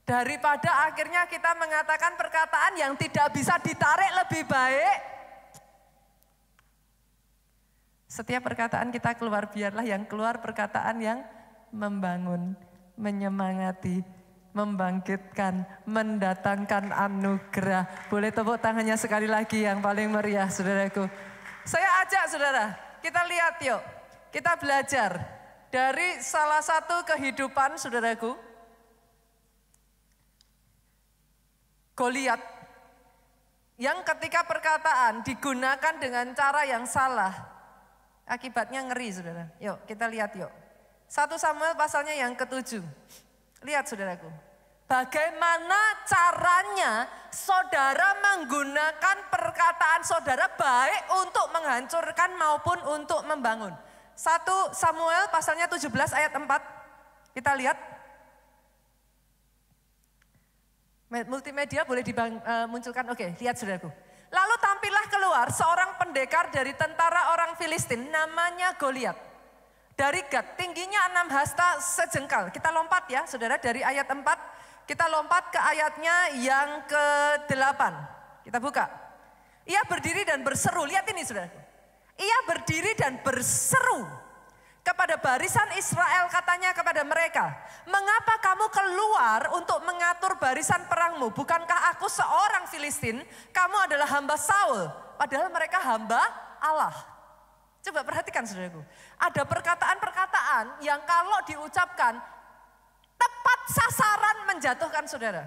daripada akhirnya kita mengatakan perkataan yang tidak bisa ditarik, lebih baik setiap perkataan kita keluar, biarlah yang keluar perkataan yang membangun, menyemangati, membangkitkan, mendatangkan anugerah. Boleh tepuk tangannya sekali lagi yang paling meriah, saudaraku. Saya ajak saudara, kita lihat yuk, kita belajar dari salah satu kehidupan saudaraku, Goliat. Yang ketika perkataan digunakan dengan cara yang salah, akibatnya ngeri saudara. Yuk kita lihat yuk. 1 Samuel pasalnya yang ke-7. Lihat saudaraku. Bagaimana caranya saudara menggunakan perkataan saudara baik untuk menghancurkan maupun untuk membangun. 1 Samuel pasalnya 17 ayat 4. Kita lihat. Multimedia boleh dimunculkan. Oke, lihat saudaraku. Lalu tampillah keluar seorang pendekar dari tentara orang Filistin namanya Goliat. Dari Gat, tingginya 6 hasta sejengkal. Kita lompat ya saudara dari ayat 4. Kita lompat ke ayatnya yang ke-8. Kita buka. Ia berdiri dan berseru. Lihat ini saudaraku. Ia berdiri dan berseru kepada barisan Israel, katanya kepada mereka, mengapa kamu keluar untuk mengatur barisan perangmu? Bukankah aku seorang Filistin? Kamu adalah hamba Saul. Padahal mereka hamba Allah. Coba perhatikan saudaraku. Ada perkataan-perkataan yang kalau diucapkan tepat sasaran menjatuhkan saudara.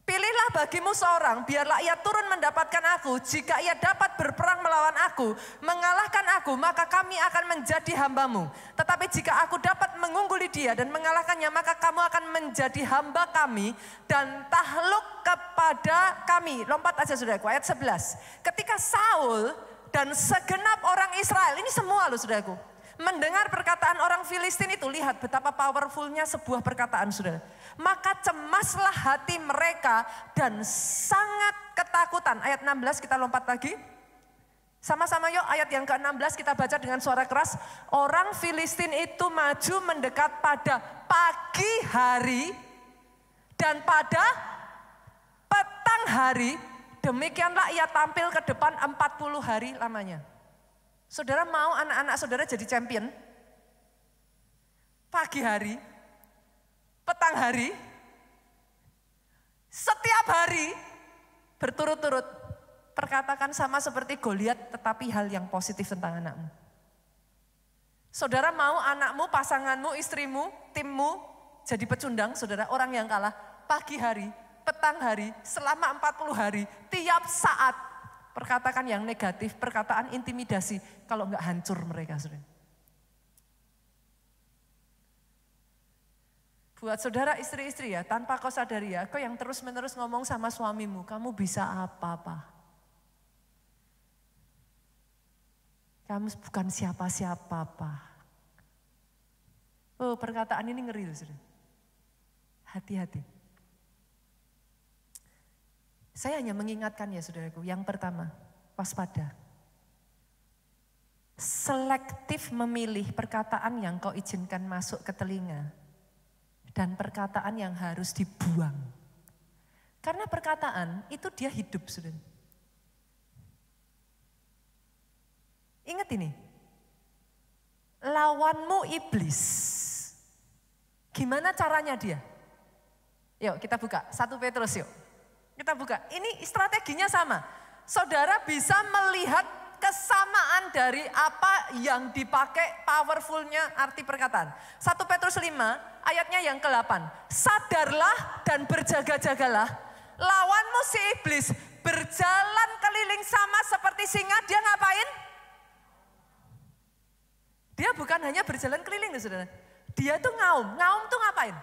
Pilihlah bagimu seorang, biarlah ia turun mendapatkan aku. Jika ia dapat berperang melawan aku, mengalahkan aku, maka kami akan menjadi hambamu. Tetapi jika aku dapat mengungguli dia dan mengalahkannya, maka kamu akan menjadi hamba kami dan takluk kepada kami. Lompat aja saudaraku, ayat 11. Ketika Saul dan segenap orang Israel, ini semua loh saudaraku, mendengar perkataan orang Filistin itu, lihat betapa powerfulnya sebuah perkataan saudara. Maka cemaslah hati mereka dan sangat ketakutan. Ayat 16 kita lompat lagi. Sama-sama yuk ayat yang ke-16 kita baca dengan suara keras. Orang Filistin itu maju mendekat pada pagi hari dan pada petang hari. Demikianlah ia tampil ke depan 40 hari lamanya. Saudara mau anak-anak saudara jadi champion? Pagi hari, petang hari, setiap hari berturut-turut. Perkatakan sama seperti Goliat, tetapi hal yang positif tentang anakmu. Saudara mau anakmu, pasanganmu, istrimu, timmu jadi pecundang, saudara, orang yang kalah. Pagi hari, petang hari, selama 40 hari, tiap saat perkatakan yang negatif, perkataan intimidasi, kalau enggak hancur mereka, saudara. Buat saudara istri-istri ya, tanpa kau sadari ya, kau yang terus-menerus ngomong sama suamimu, kamu bisa apa-apa. Kamu bukan siapa-siapa, Pak. Oh, perkataan ini ngeri loh, saudara. Hati-hati. Saya hanya mengingatkan ya saudaraku, yang pertama, waspada. Selektif memilih perkataan yang kau izinkan masuk ke telinga. Dan perkataan yang harus dibuang. Karena perkataan itu dia hidup, saudara. Ingat ini. Lawanmu iblis. Gimana caranya dia? Yuk kita buka, 1 Petrus yuk. Kita buka, ini strateginya sama. Saudara bisa melihat kesamaan dari apa yang dipakai powerfulnya arti perkataan. 1 Petrus 5 ayatnya yang ke-8. Sadarlah dan berjaga-jagalah. Lawanmu si iblis berjalan keliling sama seperti singa. Dia ngapain? Dia bukan hanya berjalan keliling, saudara. Dia tuh ngaum. Ngaum tuh ngapain?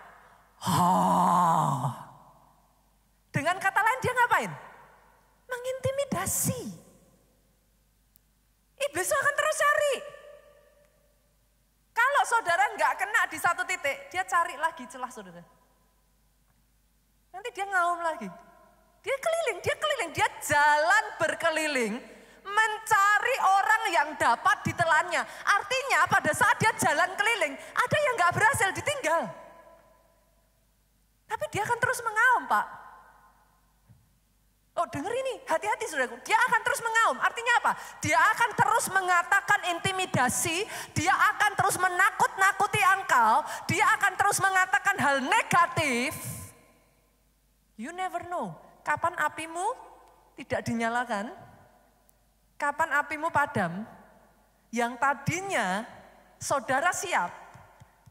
Dengan kata lain dia ngapain? Mengintimidasi. Iblis akan terus cari. Kalau saudara nggak kena di satu titik, dia cari lagi celah saudara. Nanti dia ngaum lagi. Dia keliling, dia jalan berkeliling, mencari orang yang dapat ditelannya. Artinya pada saat dia jalan keliling, ada yang nggak berhasil ditinggal. Tapi dia akan terus mengaum, Pak. Oh denger ini, hati-hati saudaraku, dia akan terus mengaum. Artinya apa? Dia akan terus mengatakan intimidasi, dia akan terus menakut-nakuti engkau, dia akan terus mengatakan hal negatif. You never know, kapan apimu tidak dinyalakan, kapan apimu padam, yang tadinya saudara siap,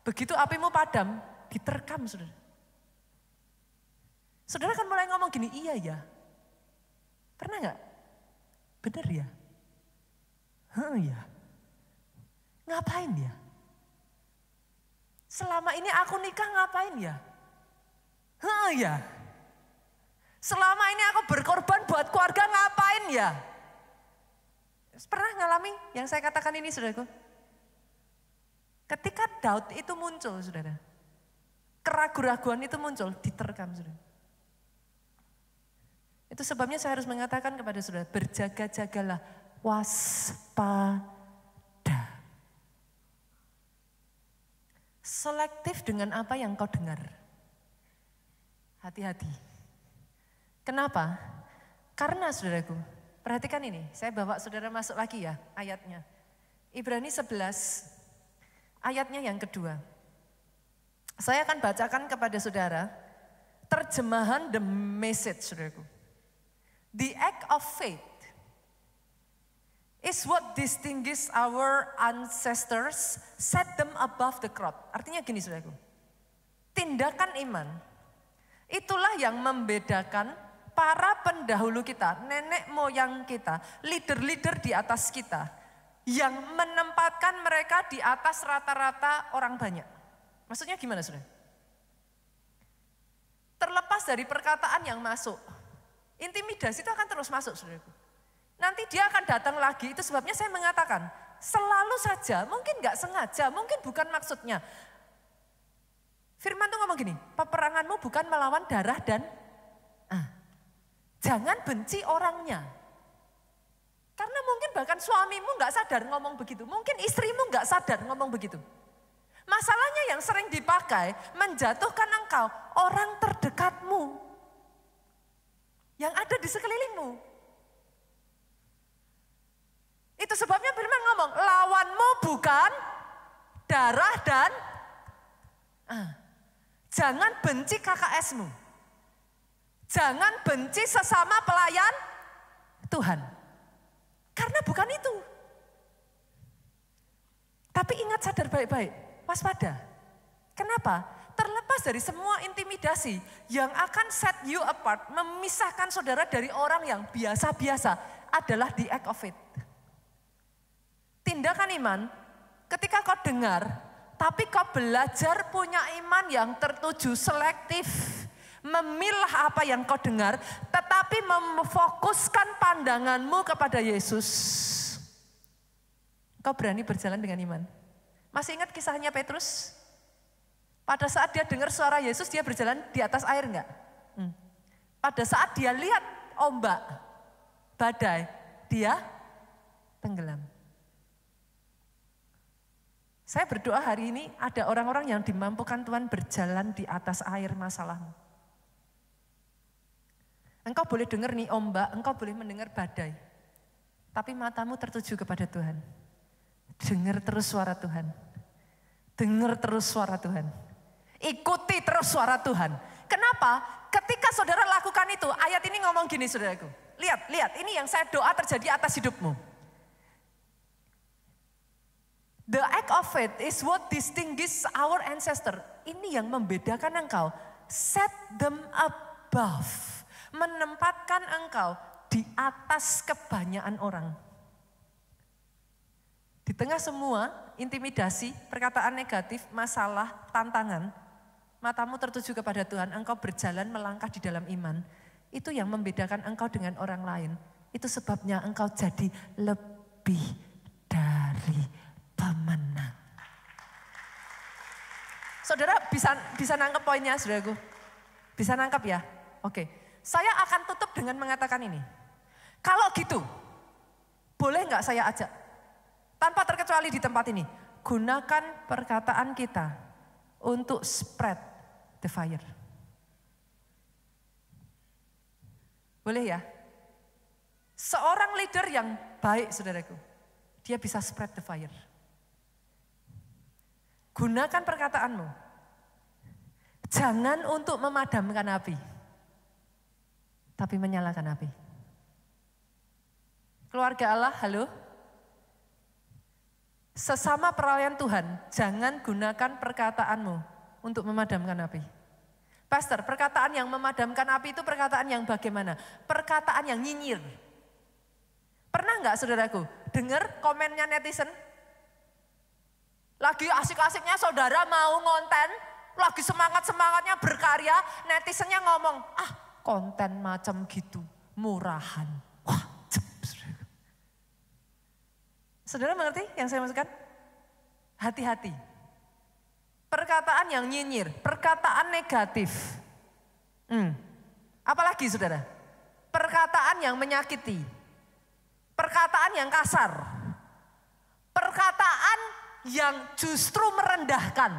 begitu apimu padam, diterkam saudara. Saudara kan mulai ngomong gini, iya ya. Pernah nggak? Bener ya? Ya. Ngapain ya? Selama ini aku nikah ngapain ya? Ya. Selama ini aku berkorban buat keluarga ngapain ya? Pernah ngalami yang saya katakan ini, saudaraku? Ketika doubt itu muncul, saudara. Keraguan-raguan itu muncul, diterkam, saudara. Itu sebabnya saya harus mengatakan kepada saudara, berjaga-jagalah, waspada. Selektif dengan apa yang kau dengar. Hati-hati. Kenapa? Karena saudaraku, perhatikan ini, saya bawa saudara masuk lagi ya ayatnya. Ibrani 11, ayatnya yang kedua. Saya akan bacakan kepada saudara, terjemahan The Message, saudaraku. The act of faith is what distinguishes our ancestors, set them above the crowd. Artinya gini, saudaraku. Tindakan iman, itulah yang membedakan para pendahulu kita, nenek moyang kita, leader-leader di atas kita, yang menempatkan mereka di atas rata-rata orang banyak. Maksudnya gimana, saudara? Terlepas dari perkataan yang masuk, intimidasi itu akan terus masuk, saudaraku. Nanti dia akan datang lagi, itu sebabnya saya mengatakan, selalu saja, mungkin nggak sengaja, mungkin bukan maksudnya. Firman tuh ngomong gini, peperanganmu bukan melawan darah dan jangan benci orangnya. Karena mungkin bahkan suamimu nggak sadar ngomong begitu. Mungkin istrimu nggak sadar ngomong begitu. Masalahnya yang sering dipakai menjatuhkan engkau, orang terdekatmu. Yang ada di sekelilingmu. Itu sebabnya firman ngomong, lawanmu bukan darah dan jangan benci KKS-mu. Jangan benci sesama pelayan Tuhan. Karena bukan itu. Tapi ingat, sadar baik-baik, waspada. Kenapa? Terlepas dari semua intimidasi yang akan set you apart, memisahkan saudara dari orang yang biasa-biasa adalah the act of faith. Tindakan iman, ketika kau dengar, tapi kau belajar punya iman yang tertuju, selektif. Memilah apa yang kau dengar, tetapi memfokuskan pandanganmu kepada Yesus. Kau berani berjalan dengan iman. Masih ingat kisahnya Petrus? Pada saat dia dengar suara Yesus, dia berjalan di atas air enggak? Pada saat dia lihat ombak, badai, dia tenggelam. Saya berdoa hari ini ada orang-orang yang dimampukan Tuhan berjalan di atas air masalahmu. Engkau boleh dengar nih ombak, engkau boleh mendengar badai. Tapi matamu tertuju kepada Tuhan. Dengar terus suara Tuhan. Dengar terus suara Tuhan. Ikuti terus suara Tuhan. Kenapa? Ketika saudara lakukan itu, ayat ini ngomong gini, saudaraku. Lihat, ini yang saya doa terjadi atas hidupmu. The act of faith is what distinguishes our ancestor. Ini yang membedakan engkau. Set them above. Menempatkan engkau di atas kebanyakan orang. Di tengah semua intimidasi, perkataan negatif, masalah, tantangan, matamu tertuju kepada Tuhan, engkau berjalan melangkah di dalam iman. Itu yang membedakan engkau dengan orang lain. Itu sebabnya engkau jadi lebih dari pemenang. Saudara bisa nangkep poinnya, saudaraku? Bisa nangkep ya? Oke. Saya akan tutup dengan mengatakan ini. Kalau gitu, boleh nggak saya ajak? Tanpa terkecuali di tempat ini. Gunakan perkataan kita untuk spread the fire. Boleh ya? Seorang leader yang baik, saudaraku, dia bisa spread the fire. Gunakan perkataanmu. Jangan untuk memadamkan api, tapi menyalakan api. Keluarga Allah, halo? Sesama pelayan Tuhan, jangan gunakan perkataanmu untuk memadamkan api. Pastor, perkataan yang memadamkan api itu perkataan yang bagaimana? Perkataan yang nyinyir. Pernah nggak saudaraku dengar komennya netizen? Lagi asik-asiknya saudara mau ngonten, lagi semangat-semangatnya berkarya, netizennya ngomong, konten macam gitu, murahan. Wah, saudara mengerti yang saya maksudkan? Hati-hati. Perkataan yang nyinyir, perkataan negatif. Apalagi saudara? Perkataan yang menyakiti. Perkataan yang kasar. Perkataan yang justru merendahkan.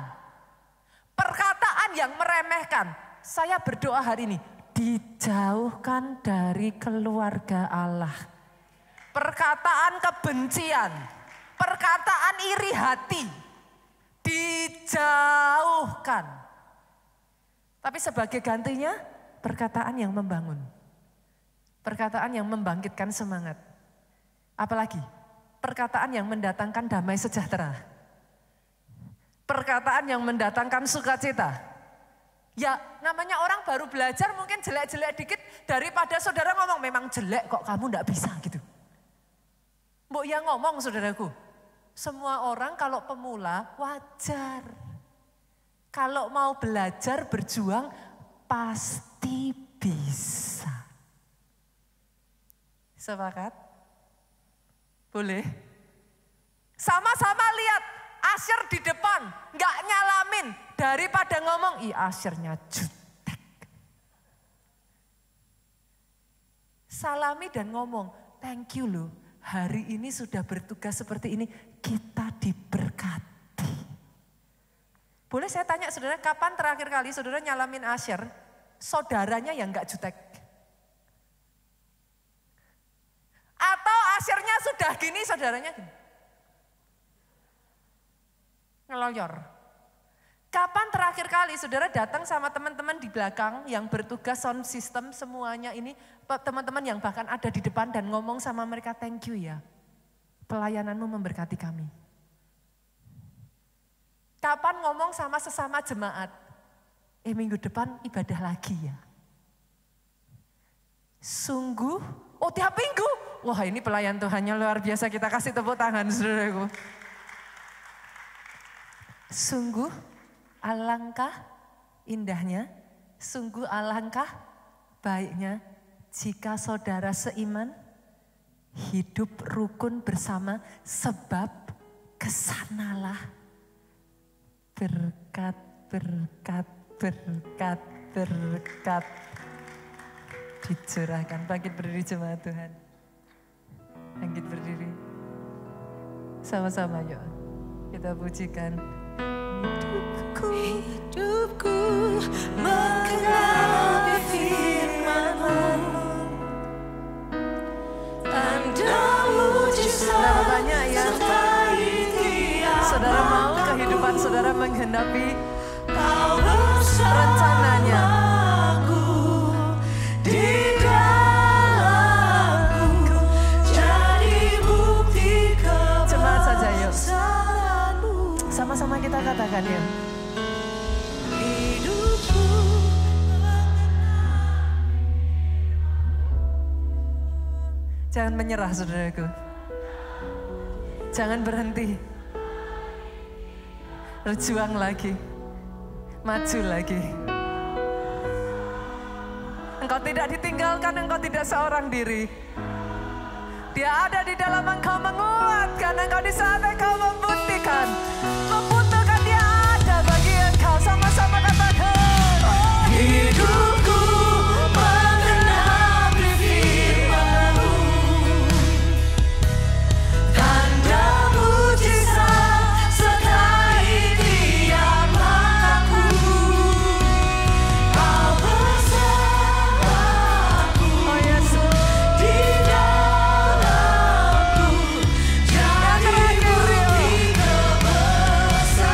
Perkataan yang meremehkan. Saya berdoa hari ini, dijauhkan dari keluarga Allah. Perkataan kebencian, perkataan iri hati, dijauhkan. Tapi sebagai gantinya, perkataan yang membangun. Perkataan yang membangkitkan semangat. Apalagi, perkataan yang mendatangkan damai sejahtera. Perkataan yang mendatangkan sukacita. Ya namanya orang baru belajar mungkin jelek-jelek dikit daripada saudara ngomong memang jelek kok kamu enggak bisa gitu. Mbok ya ngomong saudaraku, semua orang kalau pemula wajar. Kalau mau belajar berjuang pasti bisa. Sepakat? Boleh? Sama-sama lihat Asher di depan, nggak nyalamin daripada ngomong, Ashernya jutek. Salami dan ngomong, thank you loh, hari ini sudah bertugas seperti ini, kita diberkati. Boleh saya tanya saudara, kapan terakhir kali saudara nyalamin Asher, saudaranya yang nggak jutek? Atau Ashernya sudah gini, saudaranya gini? Ngeloyor. Kapan terakhir kali saudara datang sama teman-teman di belakang yang bertugas sound system semuanya ini, teman-teman yang bahkan ada di depan dan ngomong sama mereka, thank you ya, pelayananmu memberkati kami. Kapan ngomong sama sesama jemaat, minggu depan ibadah lagi ya. Sungguh, tiap minggu, wah ini pelayan Tuhannya luar biasa, kita kasih tepuk tangan saudaraku. Sungguh alangkah indahnya, sungguh alangkah baiknya jika saudara seiman hidup rukun bersama, sebab kesanalah berkat, berkat, berkat, berkat dicurahkan. Bangkit berdiri jemaat Tuhan. Bangkit berdiri. Sama-sama yuk kita pujikan. Hidupku menggenapi firman-Mu, tanda mujizat sertai tiap saudara mau kehidupan saudara menggenapi Kau rencananya. Di dalamku jadi bukti Jemaat saja yuk. kebesaran-Mu. Sama-sama kita katakan ya. Hidupku Jangan menyerah saudaraku. Jangan berhenti. Berjuang lagi. Maju lagi. Engkau tidak ditinggalkan, engkau tidak seorang diri. Dia ada di dalam engkau, menguatkan engkau di saat engkau membuktikan. Membutuhkan dia ada bagi engkau. Sama-sama katakan. hidupku menggenapi firman-Mu, tanda mujizat sertai tiap langkahku. Kau bersamaku Oh Yesus. di dalamku, jadi bukti kebesaran-Mu.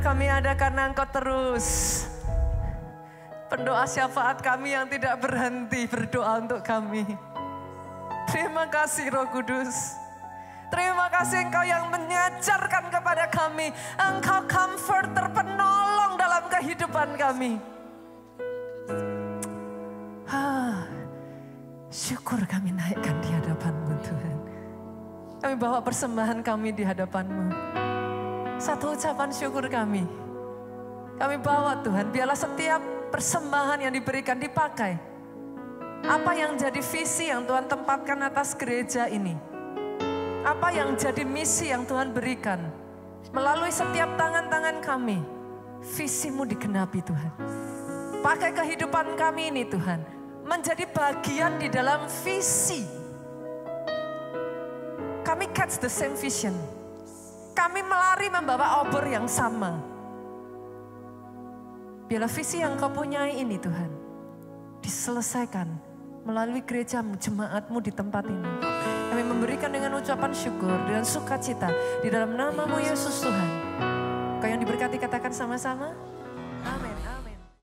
kami ada karena Engkau terus. Pendoa syafaat kami yang tidak berhenti berdoa untuk kami. Terima kasih Roh Kudus. Terima kasih Engkau yang mengajarkan kepada kami. Engkau comforter, penolong dalam kehidupan kami. Syukur kami naikkan di hadapan-Mu Tuhan. Kami bawa persembahan kami di hadapan-Mu. Satu ucapan syukur kami. Kami bawa Tuhan, biarlah setiap persembahan yang diberikan dipakai. Apa yang jadi visi yang Tuhan tempatkan atas gereja ini. Apa yang jadi misi yang Tuhan berikan. Melalui setiap tangan-tangan kami. Visi-Mu digenapi Tuhan. Pakai kehidupan kami ini Tuhan. Menjadi bagian di dalam visi. Kami catch the same vision. Kami melari membawa obor yang sama. Biarlah visi yang Kau punyai ini Tuhan. Diselesaikan melalui gereja-Mu, jemaat-Mu di tempat ini. Kami memberikan dengan ucapan syukur, dengan sukacita. Di dalam nama-Mu Yesus Tuhan. Kau yang diberkati katakan sama-sama. Amin.